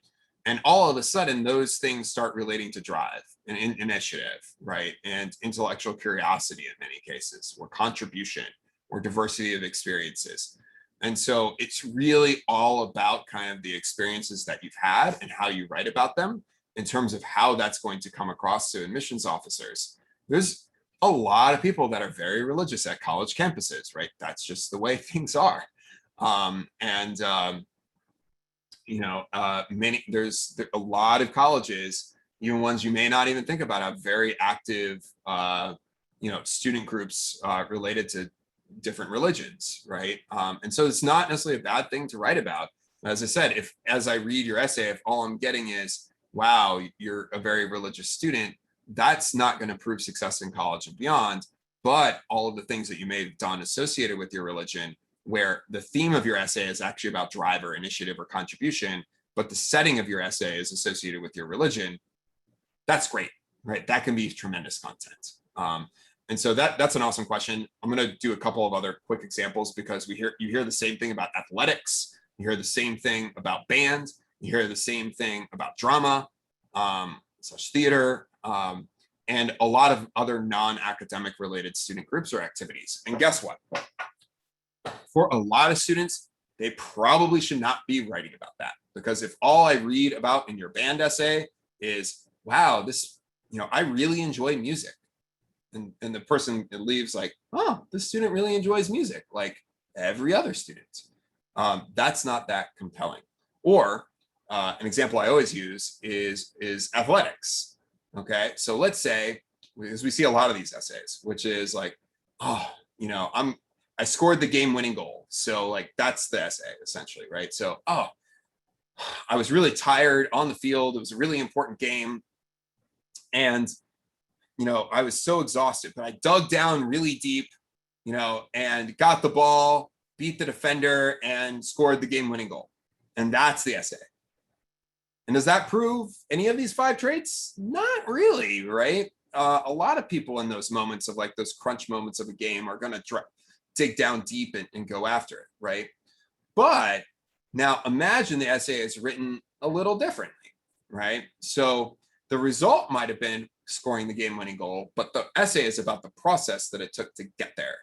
Speaker 1: And all of a sudden, those things start relating to drive and initiative, right? And intellectual curiosity in many cases, or contribution, or diversity of experiences. And so it's really all about kind of the experiences that you've had and how you write about them in terms of how that's going to come across to admissions officers. There's a lot of people that are very religious at college campuses, right? That's just the way things are. There's a lot of colleges, even ones you may not even think about, have very active, student groups related to different religions, right? And so it's not necessarily a bad thing to write about. As I said, as I read your essay, if all I'm getting is, wow, you're a very religious student, that's not going to prove success in college and beyond. But all of the things that you may have done associated with your religion, where the theme of your essay is actually about drive or initiative or contribution, but the setting of your essay is associated with your religion, that's great, right? That can be tremendous content. And so that's an awesome question. I'm going to do a couple of other quick examples because you hear the same thing about athletics, you hear the same thing about band, you hear the same thing about drama, such theater, and a lot of other non-academic related student groups or activities. And guess what? For a lot of students, they probably should not be writing about that, because if all I read about in your band essay is, wow, I really enjoy music. And the person leaves like, oh, this student really enjoys music, like every other student. That's not that compelling. Or an example I always use is athletics. Okay, so let's say, because we see a lot of these essays, which is like, oh, I scored the game-winning goal. So like that's the essay essentially, right? So, oh, I was really tired on the field. It was a really important game. And, I was so exhausted, but I dug down really deep, and got the ball, beat the defender, and scored the game-winning goal. And that's the essay. And does that prove any of these 5 traits? Not really, right? A lot of people in those moments of like those crunch moments of a game are going to dig down deep and go after it, right? But now imagine the essay is written a little differently, right? So the result might have been scoring the game-winning goal, but the essay is about the process that it took to get there,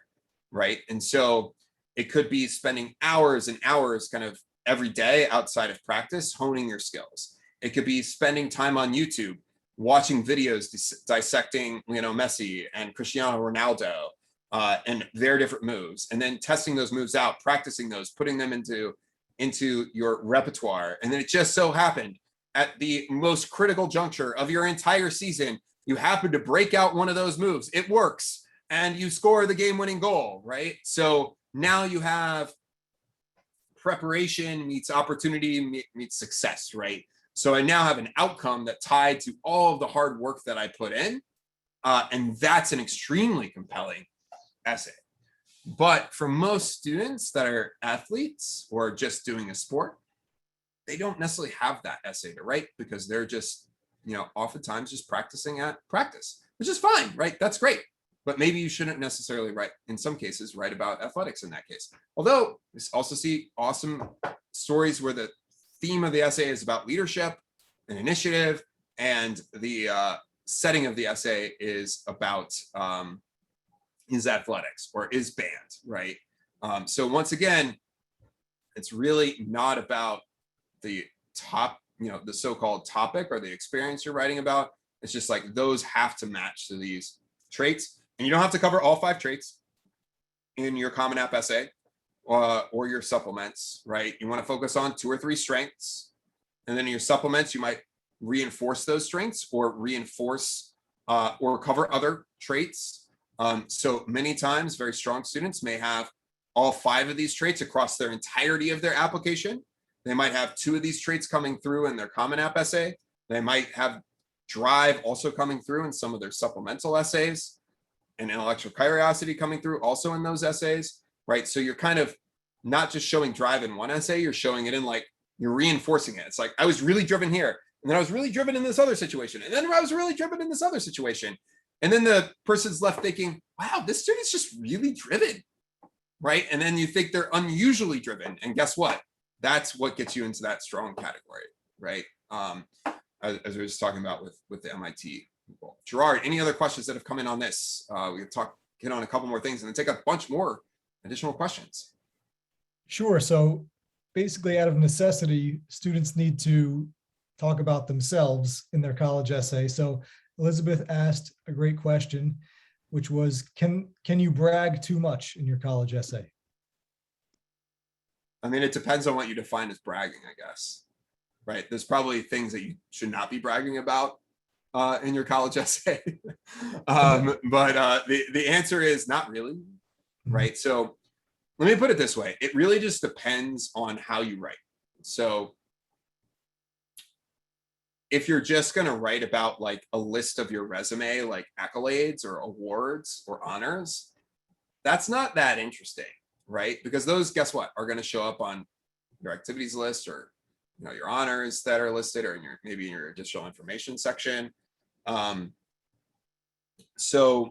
Speaker 1: right? And so it could be spending hours and hours kind of every day outside of practice honing your skills. It could be spending time on YouTube watching videos dissecting Messi and Cristiano Ronaldo and their different moves, and then testing those moves out, practicing those, putting them into your repertoire. And then it just so happened at the most critical juncture of your entire season, you happen to break out one of those moves. It works, and you score the game-winning goal, right? So now you have preparation meets opportunity meets success, right? So I now have an outcome that tied to all of the hard work that I put in, and that's an extremely compelling essay. But for most students that are athletes or just doing a sport, they don't necessarily have that essay to write because they're just, oftentimes just practicing at practice, which is fine, right? That's great. But maybe you shouldn't necessarily write, in some cases, write about athletics in that case. Although we also see awesome stories where the theme of the essay is about leadership and initiative, and the setting of the essay is about is athletics or is band, right? So once again, it's really not about the top, the so-called topic or the experience you're writing about. It's just like those have to match to these traits. And you don't have to cover all 5 traits in your Common App essay or your supplements, right? You want to focus on 2 or 3 strengths. And then in your supplements, you might reinforce those strengths or reinforce or cover other traits. So many times, very strong students may have all 5 of these traits across their entirety of their application. They might have 2 of these traits coming through in their Common App essay. They might have drive also coming through in some of their supplemental essays, and intellectual curiosity coming through also in those essays, right? So you're kind of not just showing drive in one essay, you're showing it in like, you're reinforcing it. It's like, I was really driven here, and then I was really driven in this other situation, and then I was really driven in this other situation. And then the person's left thinking, wow, this student's just really driven, right? And then you think they're unusually driven. And guess what? That's what gets you into that strong category, right? As we were just talking about with the MIT people. Gerard, any other questions that have come in on this? We can get on a couple more things and then take a bunch more additional questions.
Speaker 2: Sure. So basically, out of necessity, students need to talk about themselves in their college essay. So Elizabeth asked a great question, which was, can you brag too much in your college essay?
Speaker 1: I mean, it depends on what you define as bragging, I guess, right? There's probably things that you should not be bragging about in your college essay. But the answer is not really, right? So let me put it this way. It really just depends on how you write. So if you're just going to write about like a list of your resume, like accolades or awards or honors, that's not that interesting, right? Because those, guess what, are going to show up on your activities list or your honors that are listed or in your maybe in your additional information section. So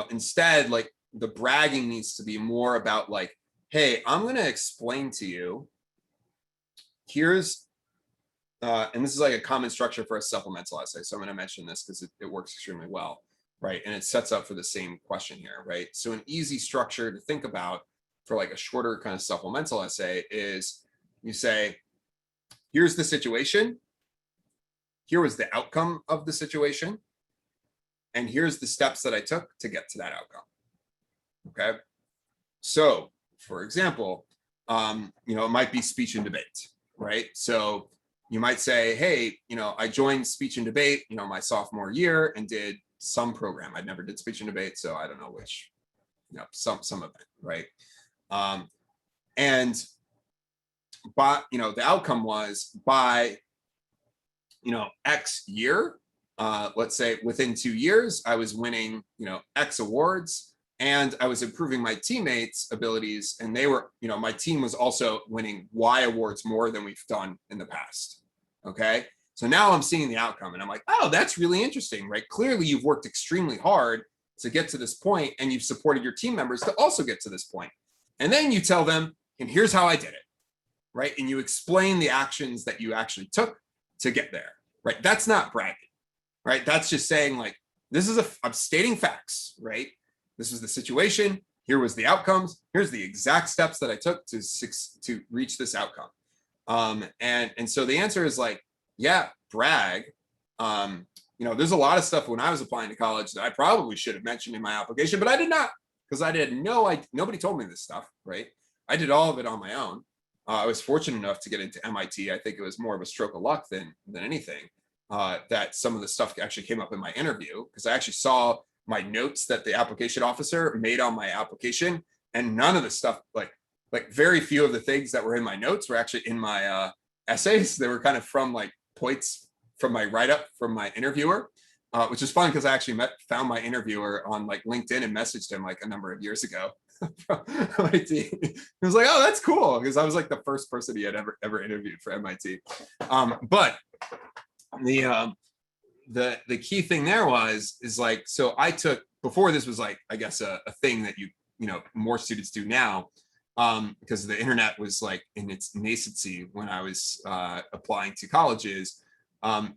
Speaker 1: instead, like the bragging needs to be more about like, hey, I'm going to explain to you, here's and this is like a common structure for a supplemental essay. So I'm going to mention this because it works extremely well, right? And it sets up for the same question here, right? So an easy structure to think about for like a shorter kind of supplemental essay is you say, here's the situation. Here was the outcome of the situation. And here's the steps that I took to get to that outcome. Okay. So for example, it might be speech and debate, right? So you might say, hey, I joined speech and debate, my sophomore year and did some program. I never did speech and debate, so I don't know which, some event, right? And but the outcome was by X year, let's say within 2 years, I was winning X awards, and I was improving my teammates' abilities, and they were, my team was also winning Y awards more than we've done in the past. Okay, so now I'm seeing the outcome, and I'm like, oh, that's really interesting, right? Clearly, you've worked extremely hard to get to this point, and you've supported your team members to also get to this point. And then you tell them, and here's how I did it, right? And you explain the actions that you actually took to get there, right? That's not bragging, right? That's just saying like, I'm stating facts, right? This was the situation. Here was the outcomes. Here's the exact steps that I took to reach this outcome. And so the answer is like, yeah, brag. There's a lot of stuff when I was applying to college that I probably should have mentioned in my application, but I did not, because I didn't know. Nobody told me this stuff, right? I did all of it on my own. I was fortunate enough to get into MIT. I think it was more of a stroke of luck than anything. That some of the stuff actually came up in my interview, because I actually saw my notes that the application officer made on my application, and none of the stuff, like very few of the things that were in my notes were actually in my essays. They were kind of from like points from my write-up from my interviewer, which is fun because I actually found my interviewer on like LinkedIn and messaged him like a number of years ago. from MIT. He was like, "Oh, that's cool," because I was like the first person he had ever interviewed for MIT. But the key thing there is like, so I took, before this was like, I guess a thing that more students do now, because the internet was like in its nascency when I was applying to colleges.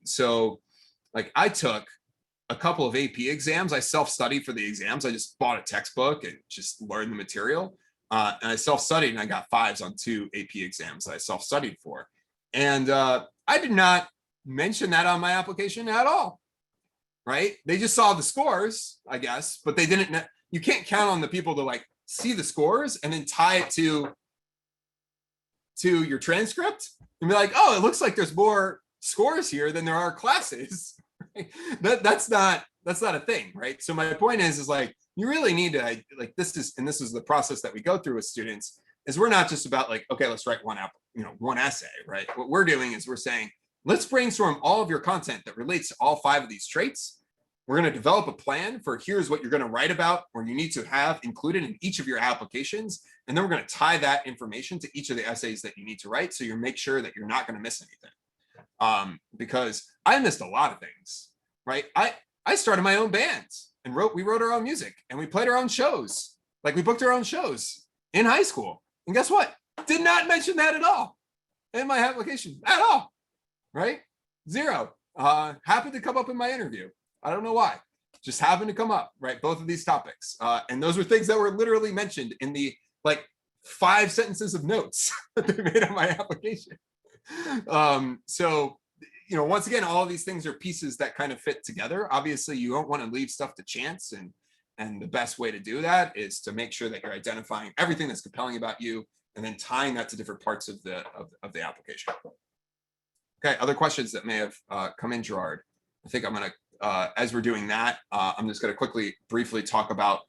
Speaker 1: So like I took a couple of AP exams. I self-studied for the exams. I just bought a textbook and just learned the material. And I self-studied and I got 5s on 2 AP exams that I self-studied for. And I did not mention that on my application at all, right? They just saw the scores, I guess, but they didn't, you can't count on the people to like see the scores and then tie it to your transcript and be like, oh, it looks like there's more scores here than there are classes. That's not a thing, right? So my point is like, you really need to like, this is the process that we go through with students, is we're not just about like, okay, let's write one essay, right? What we're doing is we're saying, let's brainstorm all of your content that relates to all 5 of these traits. We're going to develop a plan for here's what you're going to write about, or you need to have included in each of your applications. And then we're going to tie that information to each of the essays that you need to write. So you make sure that you're not going to miss anything. Because I missed a lot of things, right? I started my own bands and we wrote our own music and we played our own shows. Like we booked our own shows in high school. And guess what? Did not mention that at all in my application at all. Right? 0. Happened to come up in my interview. I don't know why. Just happened to come up, right? Both of these topics. And those were things that were literally mentioned in the like 5 sentences of notes that they made on my application. So, once again, all of these things are pieces that kind of fit together. Obviously, you don't want to leave stuff to chance. And the best way to do that is to make sure that you're identifying everything that's compelling about you and then tying that to different parts of the application. Okay, other questions that may have come in, Gerard? I think I'm going to, as we're doing that, I'm just going to briefly talk about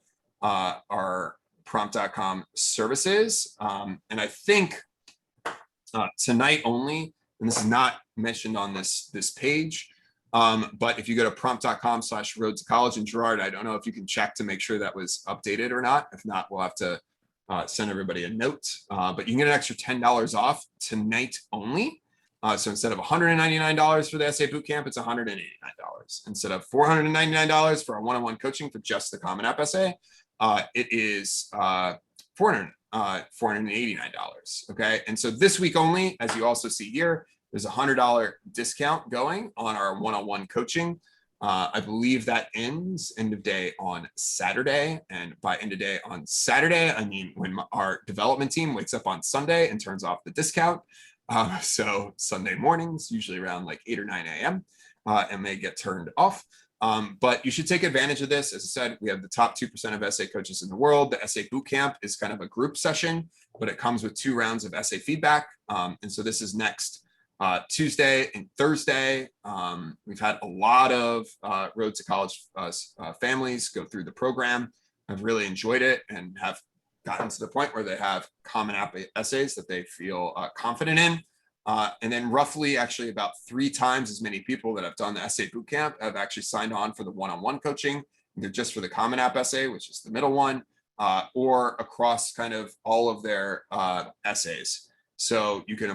Speaker 1: our Prompt.com services. And I think tonight only, and this is not mentioned on this page, but if you go to prompt.com/road to college, and Gerard, I don't know if you can check to make sure that was updated or not. If not, we'll have to send everybody a note. But you can get an extra $10 off tonight only. So instead of $199 for the essay bootcamp, it's $189. Instead of $499 for our one-on-one coaching for just the Common App essay, it is $489. Okay, and so this week only, as you also see here, there's a $100 discount going on our one-on-one coaching. I believe that ends end of day on Saturday, and by end of day on Saturday, I mean when our development team wakes up on Sunday and turns off the discount. So Sunday mornings, usually around like 8 or 9 a.m., and they get turned off. But you should take advantage of this. As I said, we have the top 2% of essay coaches in the world. The essay bootcamp is kind of a group session, but it comes with 2 rounds of essay feedback. And so this is next Tuesday and Thursday. We've had a lot of Road to College families go through the program. I've really enjoyed it and have gotten to the point where they have Common App essays that they feel confident in. And then roughly actually about 3 times as many people that have done the essay bootcamp have actually signed on for the one-on-one coaching, either just for the Common App essay, which is the middle one, or across kind of all of their essays. So you can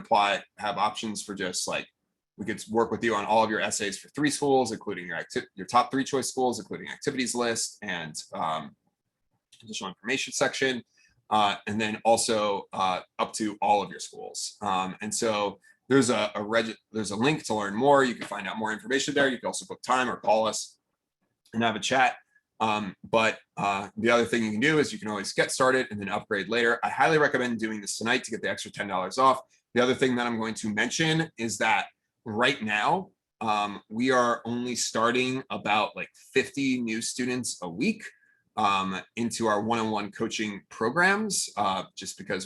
Speaker 1: have options for just like, we could work with you on all of your essays for 3 schools, including your top 3 choice schools, including activities list and additional information section. And then also up to all of your schools. And so there's a link to learn more. You can find out more information there. You can also book time or call us and have a chat. But the other thing you can do is you can always get started and then upgrade later. I highly recommend doing this tonight to get the extra $10 off. The other thing that I'm going to mention is that right now, we are only starting about like 50 new students a week into our one-on-one coaching programs, just because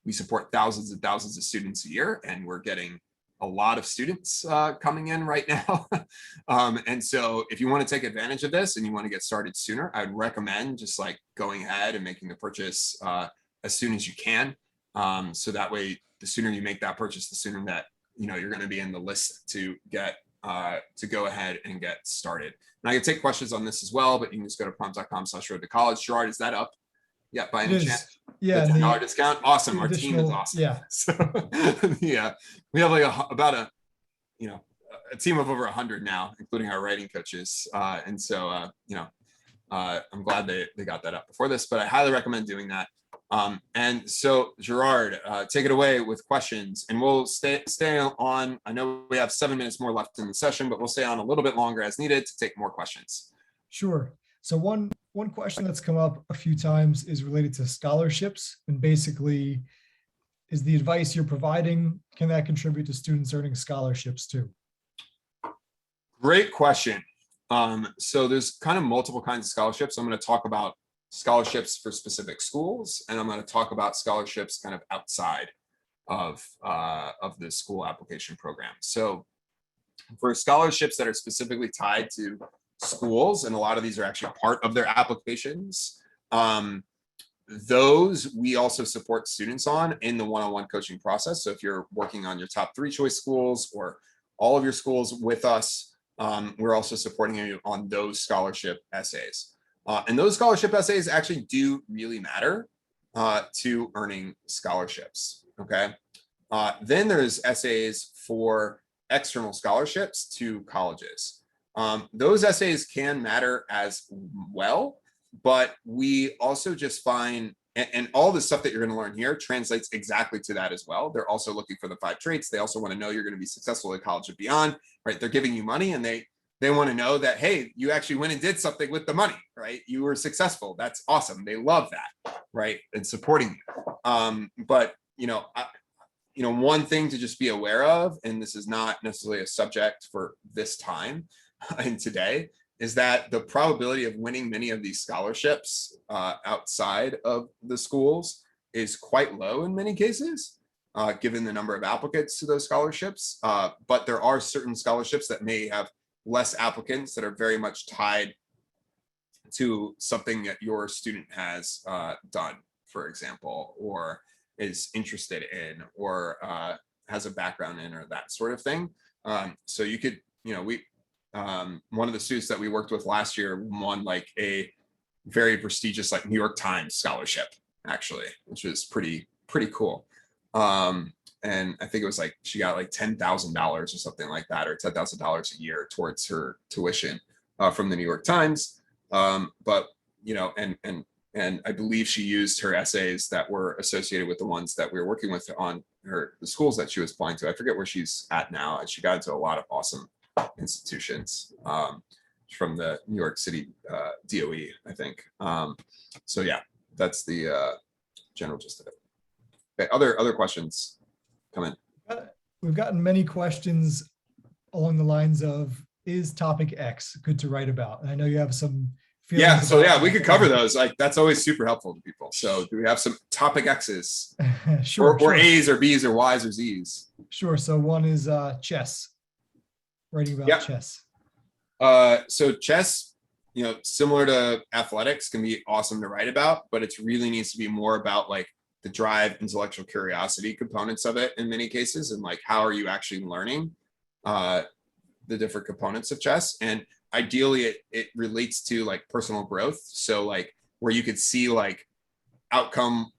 Speaker 1: we support thousands and thousands of students a year, and we're getting a lot of students coming in right now. And so if you want to take advantage of this and you want to get started sooner, I'd recommend just like going ahead and making the purchase as soon as you can. So that way, the sooner you make that purchase, the sooner that you're going to be in the list to go ahead and get started. And I can take questions on this as well, but you can just go to prompt.com/road to college. Gerard, is that up? Yeah, by
Speaker 2: It
Speaker 1: any chance.
Speaker 2: is. Yeah,
Speaker 1: The
Speaker 2: and
Speaker 1: $10 discount. Awesome.
Speaker 2: the
Speaker 1: Our team is
Speaker 2: additional,
Speaker 1: awesome.
Speaker 2: yeah,
Speaker 1: So yeah, we have like about a, a team of over 100 now, including our writing coaches. And so, I'm glad they got that up before this, but I highly recommend doing that. And so Gerard, take it away with questions, and we'll stay on. I know we have 7 minutes more left in the session, but we'll stay on a little bit longer as needed to take more questions.
Speaker 2: sure. So one question that's come up a few times is related to scholarships, and basically, is the advice you're providing, can that contribute to students earning scholarships too?
Speaker 1: Great question. So there's kind of multiple kinds of scholarships. I'm going to talk about scholarships for specific schools, and I'm going to talk about scholarships kind of outside of the school application program. So for scholarships that are specifically tied to schools, and a lot of these are actually part of their applications, those we also support students on in the one-on-one coaching process. So if you're working on your top 3 choice schools or all of your schools with us, we're also supporting you on those scholarship essays. And those scholarship essays actually do really matter to earning scholarships, okay? Then there's essays for external scholarships to colleges. Those essays can matter as well, but we also just find, and all the stuff that you're going to learn here translates exactly to that as well. They're also looking for the 5 traits. They also want to know you're going to be successful at college and beyond, right? They're giving you money, and they want to know that, hey, you actually went and did something with the money, right? You were successful. That's awesome. They love that, right? And supporting you. But, one thing to just be aware of, and this is not necessarily a subject for this time and today, is that the probability of winning many of these scholarships outside of the schools is quite low in many cases, given the number of applicants to those scholarships. But there are certain scholarships that may have less applicants that are very much tied to something that your student has done, for example, or is interested in, or has a background in, or that sort of thing. So you could, one of the students that we worked with last year won like a very prestigious like New York Times scholarship, actually, which was pretty cool. And I think it was like she got like $10,000 or something like that, or $10,000 a year towards her tuition from the New York Times. But and I believe she used her essays that were associated with the ones that we were working with on the schools that she was applying to. I forget where she's at now, and she got into a lot of awesome institutions from the New York City DOE, I think. So yeah, that's the general gist of it. Okay, other questions come in.
Speaker 2: We've gotten many questions along the lines of, is topic X good to write about? And I know you have some feelings.
Speaker 1: Yeah, so
Speaker 2: about
Speaker 1: yeah, we
Speaker 2: that.
Speaker 1: could cover those. Like that's always super helpful to people. So do we have some topic X's?
Speaker 2: Sure,
Speaker 1: or A's or B's or Y's or Z's?
Speaker 2: Sure. So one is chess, writing about
Speaker 1: Yep.
Speaker 2: chess.
Speaker 1: So chess, similar to athletics, can be awesome to write about, but it really needs to be more about like the drive, intellectual curiosity components of it in many cases, and like how are you actually learning the different components of chess. And ideally it relates to like personal growth, so like where you could see like outcome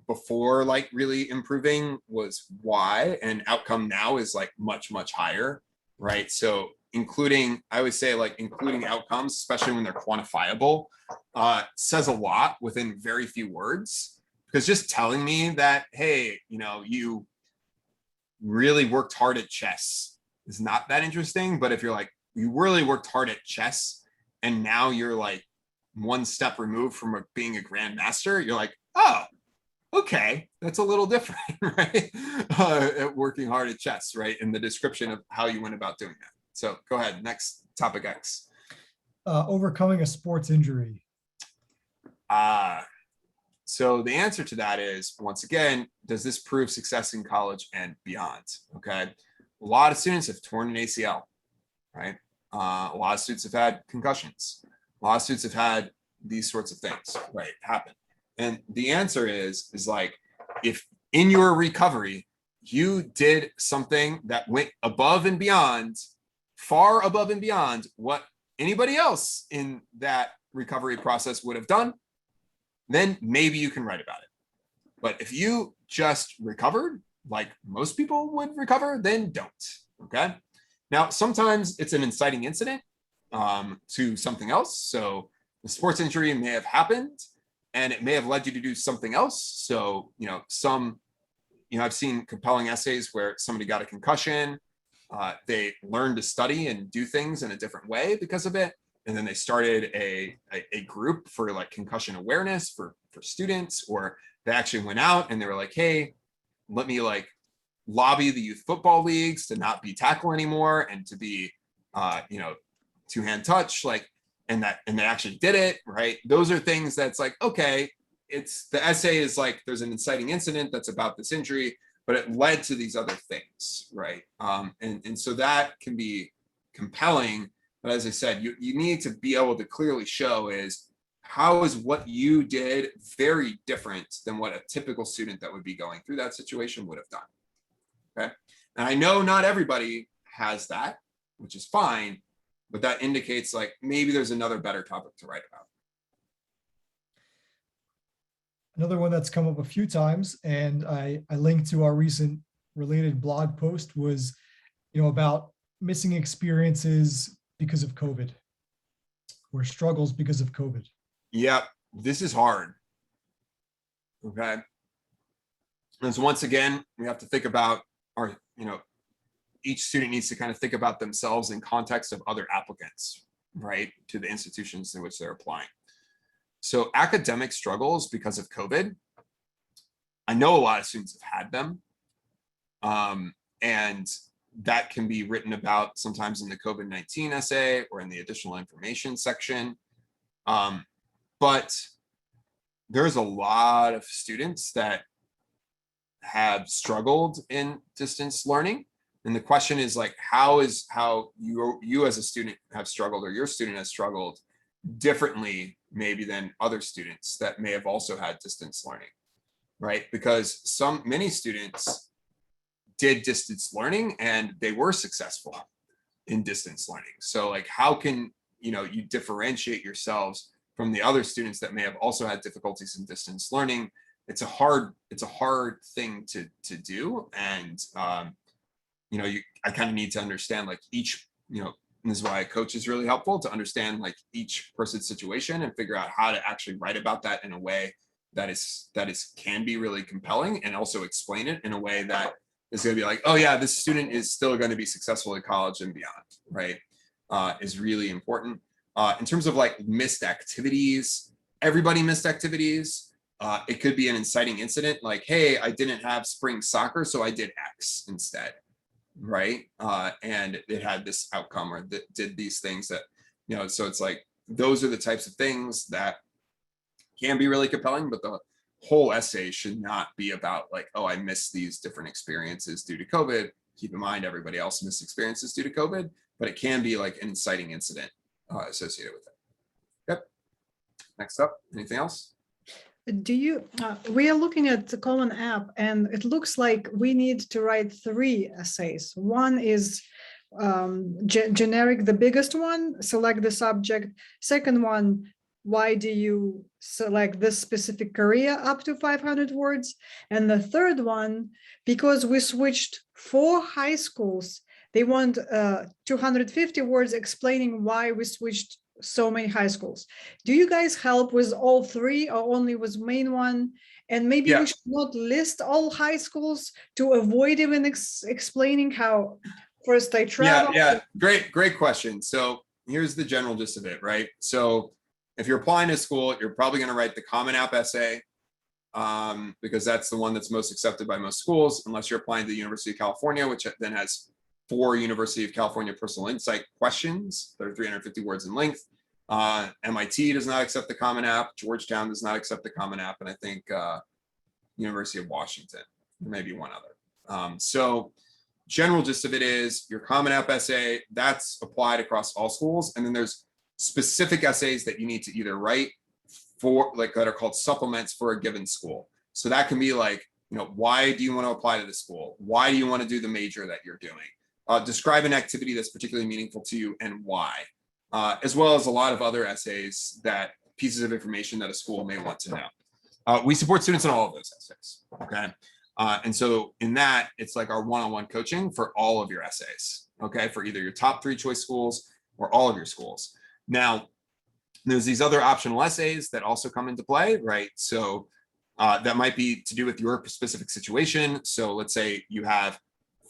Speaker 1: before like really improving was Y, and outcome now is like much higher, right? So I would say like including outcomes, especially when they're quantifiable, says a lot within very few words. Because just telling me that, hey, you really worked hard at chess is not that interesting. But if you're like, you really worked hard at chess and now you're like one step removed from being a grandmaster, you're like, oh, okay, that's a little different, right? At working hard at chess, right? In the description of how you went about doing that. So go ahead, next topic X.
Speaker 2: Overcoming a sports injury.
Speaker 1: So the answer to that is, once again, does this prove success in college and beyond? Okay. A lot of students have torn an ACL, right? A lot of students have had concussions. A lot of students have had these sorts of things, right, happen. And the answer is like, if in your recovery, you did something that went above and beyond, far above and beyond what anybody else in that recovery process would have done, then maybe you can write about it. But if you just recovered, like most people would recover, then don't. Okay. Now, sometimes it's an inciting incident to something else. So the sports injury may have happened and it may have led you to do something else. So, I've seen compelling essays where somebody got a concussion. They learned to study and do things in a different way because of it. And then they started a group for like concussion awareness for students, or they actually went out and they were like, hey, let me like lobby the youth football leagues to not be tackle anymore and to be, two-hand touch, like, and they actually did it, right? Those are things that's like, okay, it's the essay is like, there's an inciting incident that's about this injury, but it led to these other things, right? And so that can be compelling. But as I said, you need to be able to clearly show is how is what you did very different than what a typical student that would be going through that situation would have done. Okay. And I know not everybody has that, which is fine, but that indicates like maybe there's another better topic to write about.
Speaker 2: Another one that's come up a few times, and I linked to our recent related blog post, was, about missing experiences because of COVID or struggles because of COVID.
Speaker 1: Yeah, this is hard. Okay. And so once again, we have to think about our, each student needs to kind of think about themselves in context of other applicants, right, to the institutions in which they're applying. So academic struggles because of COVID, I know a lot of students have had them. And that can be written about sometimes in the COVID-19 essay or in the additional information section. But there's a lot of students that have struggled in distance learning. And the question is like, how you as a student have struggled, or your student has struggled differently maybe than other students that may have also had distance learning, right? Because many students did distance learning and they were successful in distance learning. So like, how can, you differentiate yourselves from the other students that may have also had difficulties in distance learning? It's a hard thing to do. And, I kind of need to understand like each, and this is why a coach is really helpful, to understand like each person's situation and figure out how to actually write about that in a way that can be really compelling, and also explain it in a way that is going to be like, oh yeah, this student is still going to be successful at college and beyond, right? Is really important. In terms of like missed activities, everybody missed activities. It could be an inciting incident, like, hey, I didn't have spring soccer, so I did X instead, right? And it had this outcome, or did these things that, so it's like, those are the types of things that can be really compelling, but the whole essay should not be about like, oh, I missed these different experiences due to COVID. Keep in mind, everybody else missed experiences due to COVID, but it can be like an inciting incident associated with it. Yep. Next up, anything else?
Speaker 3: We are looking at the Common App, and it looks like we need to write 3 essays. One is generic, the biggest one, select the subject. Second one, why do you select this specific career, up to 500 words? And the third one, because we switched 4 high schools, they want 250 words explaining why we switched so many high schools. Do you guys help with all 3 or only with main one? And maybe we should not list all high schools to avoid even explaining how first I travel.
Speaker 1: Yeah, great question. So here's the general gist of it, right? So if you're applying to school, you're probably going to write the Common App essay, because that's the one that's most accepted by most schools, unless you're applying to the University of California, which then has 4 University of California personal insight questions that are 350 words in length. MIT does not accept the Common App. Georgetown does not accept the Common App. And I think University of Washington, maybe one other. So general gist of it is your Common App essay, that's applied across all schools. And then there's specific essays that you need to either write for, like, that are called supplements for a given school. So that can be like, why do you want to apply to the school? Why do you want to do the major that you're doing? Describe an activity that's particularly meaningful to you and why, as well as a lot of other essays that pieces of information that a school may want to know. We support students in all of those essays, okay? And so in that, it's like our one-on-one coaching for all of your essays, okay? For either your top 3 choice schools or all of your schools. Now, there's these other optional essays that also come into play, right? So that might be to do with your specific situation. So let's say you have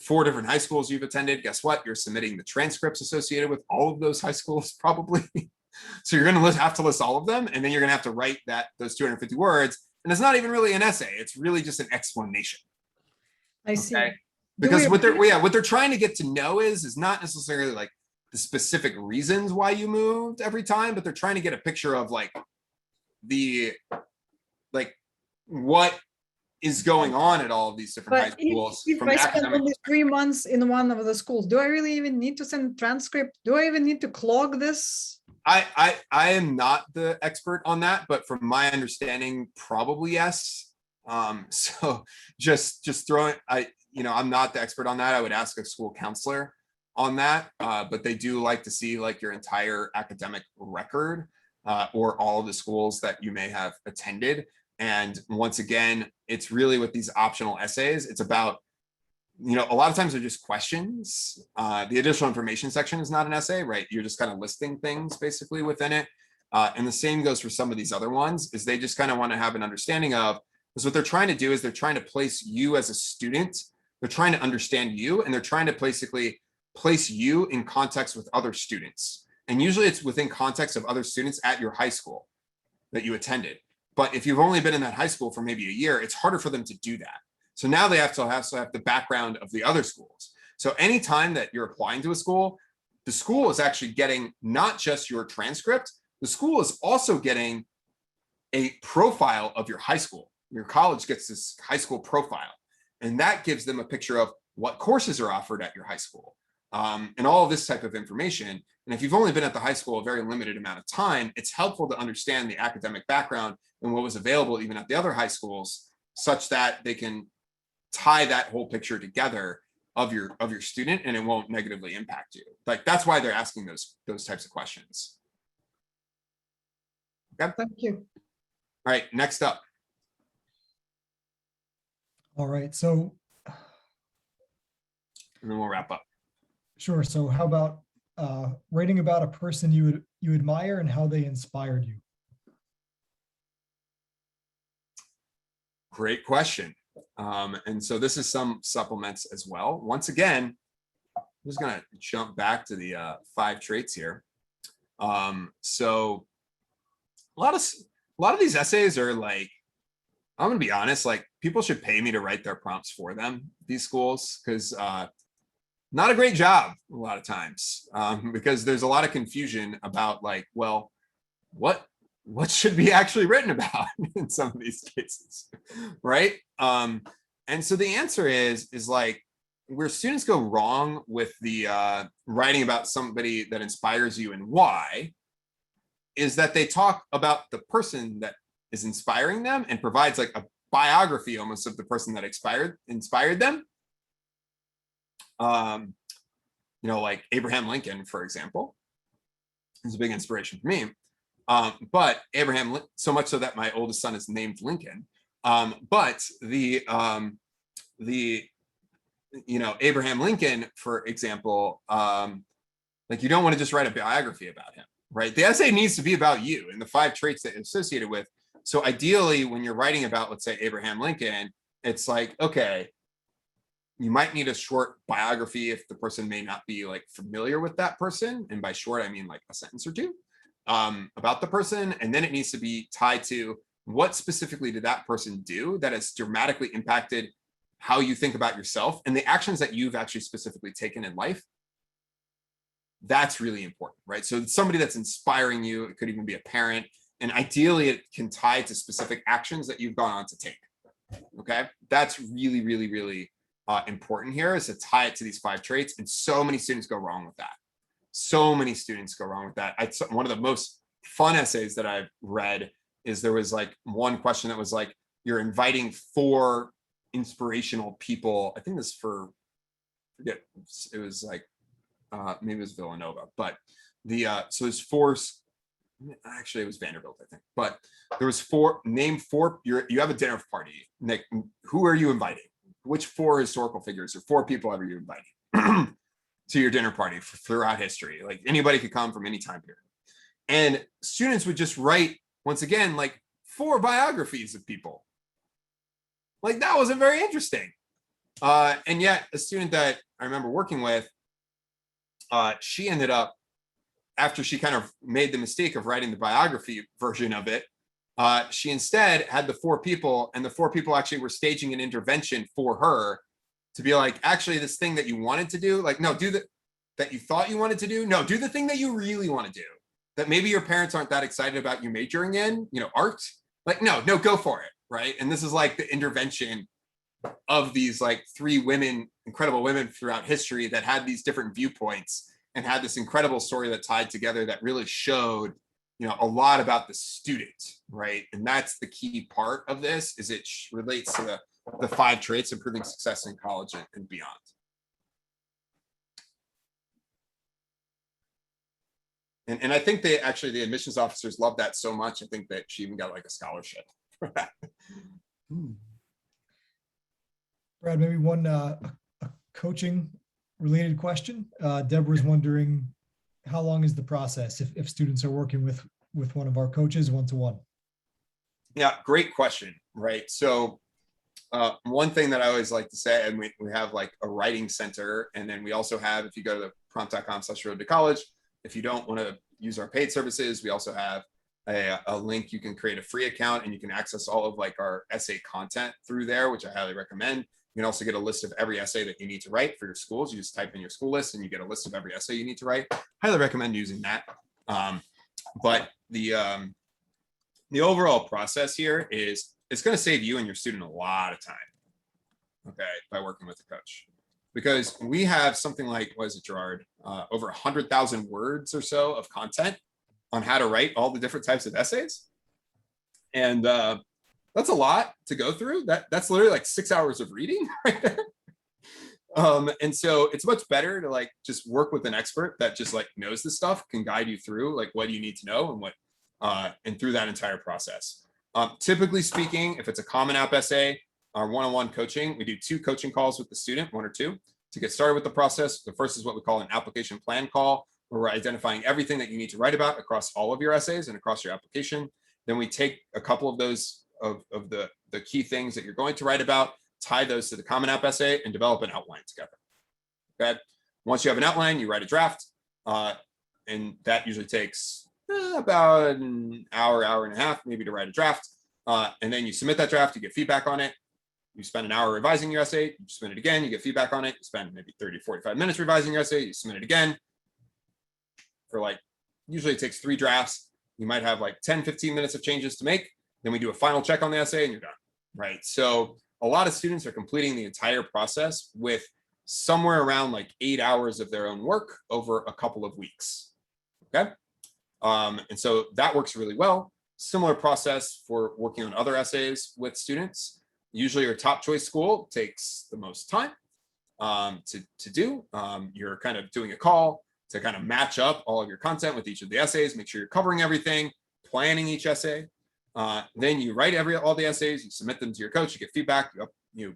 Speaker 1: 4 different high schools you've attended. Guess what? You're submitting the transcripts associated with all of those high schools, probably. So you're going to have to list all of them, and then you're going to have to write those 250 words. And it's not even really an essay; it's really just an explanation.
Speaker 3: I see.
Speaker 1: Okay? Because what they're trying to get to know is not necessarily like the specific reasons why you moved every time, but they're trying to get a picture of like what is going on at all of these different high
Speaker 3: But
Speaker 1: schools.
Speaker 3: if
Speaker 1: From
Speaker 3: I
Speaker 1: an
Speaker 3: spend
Speaker 1: academic
Speaker 3: only 3 months in one of the schools, do I really even need to send a transcript? Do I even need to clog this?
Speaker 1: I am not the expert on that, but from my understanding, probably yes. So just throwing, I'm not the expert on that. I would ask a school counselor on that, but they do like to see like your entire academic record or all of the schools that you may have attended. And once again, it's really with these optional essays, it's about, a lot of times they're just questions. The additional information section is not an essay, right? You're just kind of listing things basically within it. And the same goes for some of these other ones, is they just kind of want to have an understanding of, because what they're trying to do is they're trying to place you as a student. They're trying to understand you, and they're trying to basically place you in context with other students. And usually it's within context of other students at your high school that you attended. But if you've only been in that high school for maybe a year, it's harder for them to do that. So now they have to have the background of the other schools. So anytime that you're applying to a school, the school is actually getting not just your transcript, the school is also getting a profile of your high school. Your college gets this high school profile, and that gives them a picture of what courses are offered at your high school, and all of this type of information. And if you've only been at the high school a very limited amount of time, it's helpful to understand the academic background and what was available even at the other high schools, such that they can tie that whole picture together of your student, and it won't negatively impact you. Like, that's why they're asking those types of questions. Okay.
Speaker 3: Thank you.
Speaker 1: All right, next up.
Speaker 2: All right, so
Speaker 1: And then we'll wrap up.
Speaker 2: sure. So how about writing about a person you admire and how they inspired you?
Speaker 1: Great question. And so this is some supplements as well. Once again, I'm just going to jump back to the 5 traits here. So a lot of these essays are like, I'm going to be honest, like, people should pay me to write their prompts for them, these schools, because not a great job a lot of times, because there's a lot of confusion about like, well, what should be actually written about in some of these cases, right? And so the answer is like, where students go wrong with the writing about somebody that inspires you and why, is that they talk about the person that is inspiring them and provides like a biography almost of the person that inspired them. Like Abraham Lincoln, for example, is a big inspiration for me. But Abraham, so much so that my oldest son is named Lincoln. But Abraham Lincoln, for example, like, you don't want to just write a biography about him, right? The essay needs to be about you and the 5 traits that are associated with. So ideally, when you're writing about, let's say, Abraham Lincoln, it's like, okay, you might need a short biography if the person may not be like familiar with that person. And by short, I mean like a sentence or 2 about the person. And then it needs to be tied to what specifically did that person do that has dramatically impacted how you think about yourself and the actions that you've actually specifically taken in life. That's really important, right? So it's somebody that's inspiring you. It could even be a parent. And ideally, it can tie to specific actions that you've gone on to take. Okay. That's really, really, really important here, is to tie it to these 5 traits. And so many students go wrong with that. So many students go wrong with that. One of the most fun essays that I've read is there was like one question that was like, you're inviting 4 inspirational people. I think this it was like, maybe it was Villanova, but so there's 4 actually it was Vanderbilt, I think, but there was four, name four, you have a dinner party. Nick, who are you inviting? Which four historical figures or four people are you inviting to your dinner party throughout history? Like anybody could come from any time period. And students would just write, once again, like 4 biographies of people. Like that wasn't very interesting. And yet a student that I remember working with, she ended up, after she kind of made the mistake of writing the biography version of it, she instead had the 4 people, and the 4 people actually were staging an intervention for her to be like, actually, this thing that you wanted to do, like, no, do the that you thought you wanted to do, no, do the thing that you really want to do, that maybe your parents aren't that excited about you majoring in, art. Like, no, go for it, right? And this is like the intervention of these like 3 women, incredible women throughout history that had these different viewpoints and had this incredible story that tied together that really showed, a lot about the student, right? And that's the key part of this, is it relates to the 5 traits improving success in college and beyond. And I think the admissions officers love that so much. I think that she even got like a scholarship for that.
Speaker 2: Brad, maybe one a coaching related question. Deborah's wondering, how long is the process if students are working with one of our coaches one-to-one?
Speaker 1: Yeah, great question, right? So one thing that I always like to say, and we have like a writing center, and then we also have, if you go to the prompt.com/road to college, if you don't want to use our paid services, we also have a link. You can create a free account and you can access all of like our essay content through there, which I highly recommend. You can also get a list of every essay that you need to write for your schools. You just type in your school list and you get a list of every essay you need to write. Highly recommend using that. But the overall process here is, it's going to save you and your student a lot of time, okay, by working with a coach. Because we have something like, what is it, Gerard? Over 100,000 words or so of content on how to write all the different types of essays. And that's a lot to go through. That's literally like 6 hours of reading right there. And so it's much better to like just work with an expert that just like knows this stuff, can guide you through like what you need to know and what and through that entire process. Typically speaking, if it's a Common App essay, our one-on-one coaching, we do 2 coaching calls with the student, 1 or 2, to get started with the process. The first is what we call an application plan call, where we're identifying everything that you need to write about across all of your essays and across your application. Then we take a couple of those of the key things that you're going to write about, tie those to the Common App essay, and develop an outline together. Okay. Once you have an outline, you write a draft, and that usually takes about an hour and a half, maybe, to write a draft. And then you submit that draft, you get feedback on it. You spend an hour revising your essay, you submit it again, you get feedback on it. You spend maybe 30, 45 minutes revising your essay, you submit it again. For like, usually it takes 3 drafts. You might have like 10, 15 minutes of changes to make. Then we do a final check on the essay and you're done, right? So a lot of students are completing the entire process with somewhere around like 8 hours of their own work over a couple of weeks, okay? And so that works really well. Similar process for working on other essays with students. Usually your top choice school takes the most time to do. You're kind of doing a call to kind of match up all of your content with each of the essays, make sure you're covering everything, planning each essay. Then you write all the essays, you submit them to your coach, you get feedback, you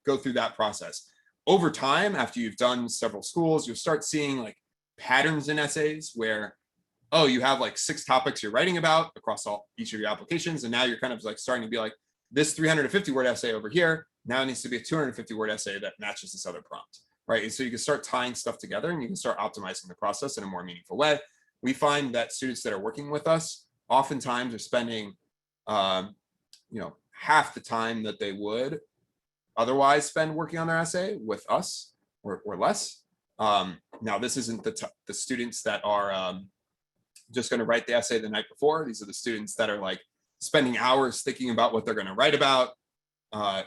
Speaker 1: go through that process. Over time, after you've done several schools, you'll start seeing like patterns in essays where, oh, you have like 6 topics you're writing about across each of your applications. And now you're kind of like starting to be like, this 350-word essay over here now needs to be a 250-word essay that matches this other prompt, right? And so you can start tying stuff together and you can start optimizing the process in a more meaningful way. We find that students that are working with us oftentimes are spending, half the time that they would otherwise spend working on their essay with us, or less. Now, this isn't the students that are just going to write the essay the night before. These are the students that are like spending hours thinking about what they're going to write about,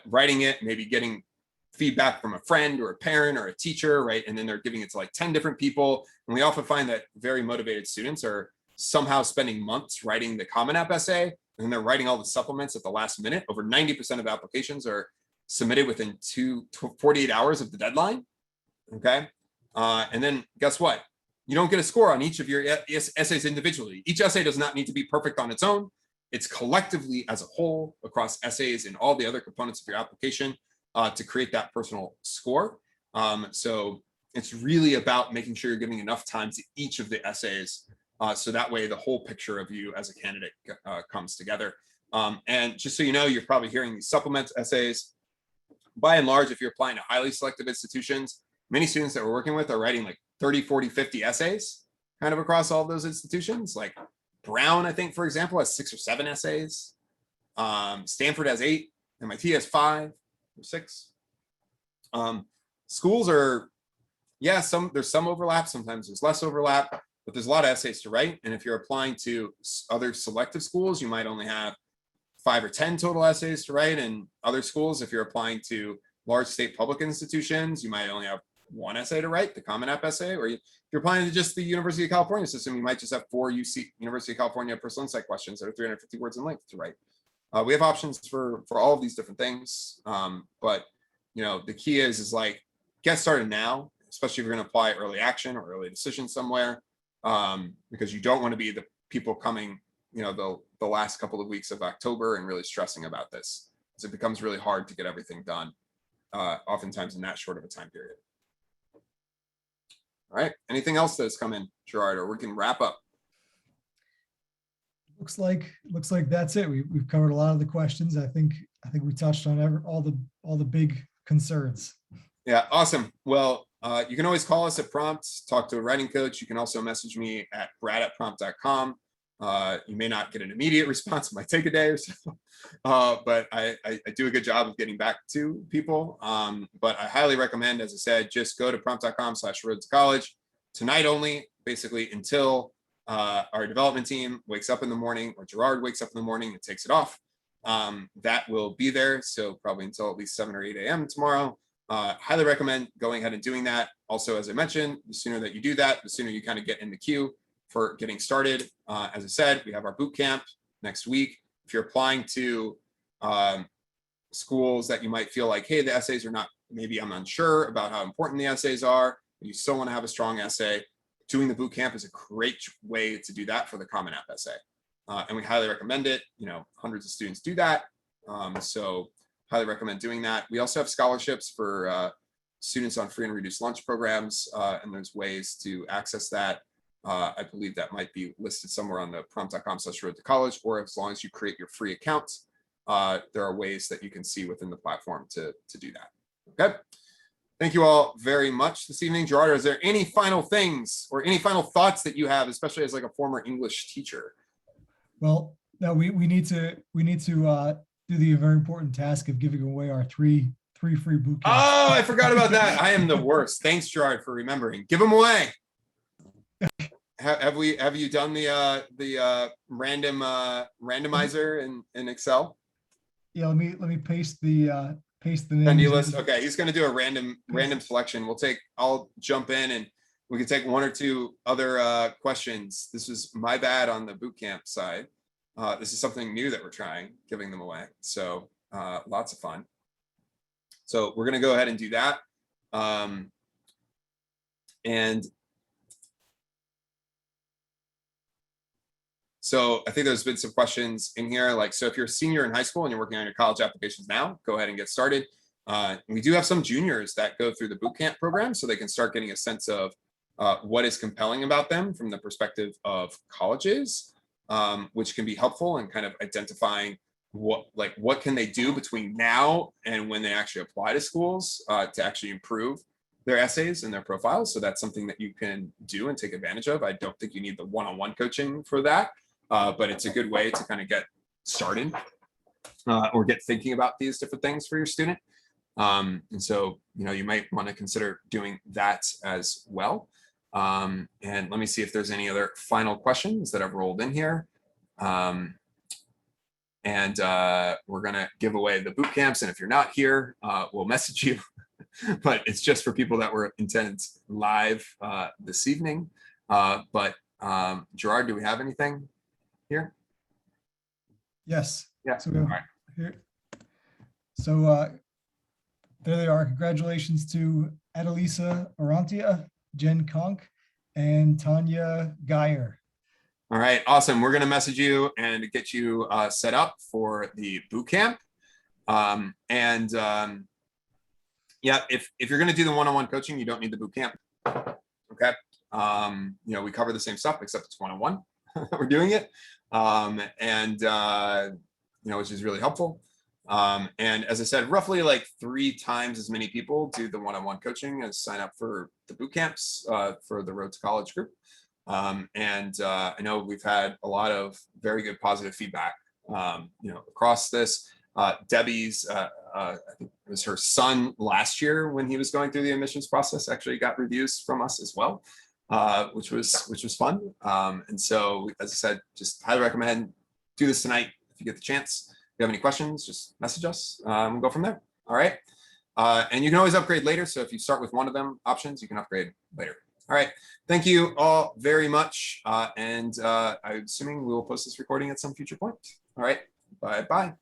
Speaker 1: writing it, maybe getting feedback from a friend or a parent or a teacher, right? And then they're giving it to like 10 different people. And we often find that very motivated students are somehow spending months writing the Common App essay, and they're writing all the supplements at the last minute. Over 90% of applications are submitted within 48 hours of the deadline, okay? And then guess what? you don't get a score on each of your essays individually. Each essay does not need to be perfect on its own. It's collectively as a whole across essays and all the other components of your application to create that personal score. So it's really about making sure you're giving enough time to each of the essays. So that way the whole picture of you as a candidate comes together. And just so you know, you're probably hearing these supplement essays. By and large, if you're applying to highly selective institutions, many students that we're working with are writing like 30, 40, 50 essays kind of across all of those institutions. Like Brown, I think, for example, has 6 or 7 essays. Stanford has 8. MIT has 5 or 6. Schools are, yeah, there's some overlap. Sometimes there's less overlap, but there's a lot of essays to write. And if you're applying to other selective schools, you might only have 5 or 10 total essays to write. And other schools, if you're applying to large state public institutions, you might only have 1 essay to write, the Common App essay. Or if you're applying to just the University of California system, you might just have 4 University of California personal insight questions that are 350 words in length to write. We have options for all of these different things. But you know, the key is like, get started now, especially if you're going to apply early action or early decision somewhere, because you don't want to be the people coming, you know, the last couple of weeks of October and really stressing about this, because it becomes really hard to get everything done, oftentimes in that short of a time period. All right, anything else that's come in, Gerard, or we can wrap up?
Speaker 2: Looks like that's it. We've covered a lot of the questions. I think we touched on all the big concerns.
Speaker 1: Yeah, awesome. Well, you can always call us at Prompt, talk to a writing coach. You can also message me at brad@prompt.com. You may not get an immediate response. It might take a day or so, but I do a good job of getting back to people. But I highly recommend, as I said, just go to prompt.com/road-to-college tonight only, basically until our development team wakes up in the morning, or Gerard wakes up in the morning and takes it off. That will be there. So probably until at least 7 or 8 a.m. tomorrow. Highly recommend going ahead and doing that. Also, as I mentioned, the sooner that you do that, the sooner you kind of get in the queue for getting started. As I said, we have our boot camp next week. If you're applying to schools that you might feel like, hey, the essays are not, maybe I'm unsure about how important the essays are, but you still want to have a strong essay, doing the boot camp is a great way to do that for the Common App essay. And we highly recommend it. You know, hundreds of students do that. So highly recommend doing that. We also have scholarships for students on free and reduced lunch programs, and there's ways to access that. I believe that might be listed somewhere on the prompt.com/road-to-college, or as long as you create your free account, there are ways that you can see within the platform to do that. Okay. Thank you all very much this evening. Gerard, is there any final things or any final thoughts that you have, especially as like a former English teacher?
Speaker 2: Well, no, we need to do the very important task of giving away our three free boot camps.
Speaker 1: Oh, I forgot about that. I am the worst. Thanks, Gerard, for remembering. Give them away. Have you done the random randomizer in Excel?
Speaker 2: Yeah, let me paste the
Speaker 1: Attendee
Speaker 2: names.
Speaker 1: list. Okay, he's going to do a random selection. I'll jump in and we can take 1 or 2 other questions. This is my bad on the boot camp side. This is something new that we're trying, giving them away. So lots of fun. So we're going to go ahead and do that. And so I think there's been some questions in here, like, so if you're a senior in high school and you're working on your college applications now, go ahead and get started. We do have some juniors that go through the boot camp program, so they can start getting a sense of what is compelling about them from the perspective of colleges, which can be helpful in kind of identifying what can they do between now and when they actually apply to schools to actually improve their essays and their profiles. So that's something that you can do and take advantage of. I don't think you need the one-on-one coaching for that, but it's a good way to kind of get started or get thinking about these different things for your student. And so, you know, you might want to consider doing that as well. And let me see if there's any other final questions that have rolled in here. And we're going to give away the boot camps. And if you're not here, we'll message you. But it's just for people that were intended live this evening. But Gerard, do we have anything here?
Speaker 2: Yes.
Speaker 1: Yeah.
Speaker 2: So, right. Here. So there they are. Congratulations to Adelisa Orantia, Jen Conk, and Tanya Geyer.
Speaker 1: All right, awesome. We're going to message you and get you set up for the boot camp. Yeah, if you're going to do the one-on-one coaching, you don't need the boot camp. Okay. We cover the same stuff, except it's one-on-one. We're doing it. Which is really helpful. And as I said, roughly like 3 times as many people do the one-on-one coaching as sign up for the boot camps for the Road to College group. I know we've had a lot of very good positive feedback, across this. Debbie's, I think it was her son last year when he was going through the admissions process, actually got reviews from us as well, which was fun. And so, as I said, just highly recommend do this tonight if you get the chance. If you have any questions, just message us. We'll go from there. All right. And you can always upgrade later. So if you start with one of them options, you can upgrade later. All right. Thank you all very much. I'm assuming we will post this recording at some future point. All right. Bye-bye.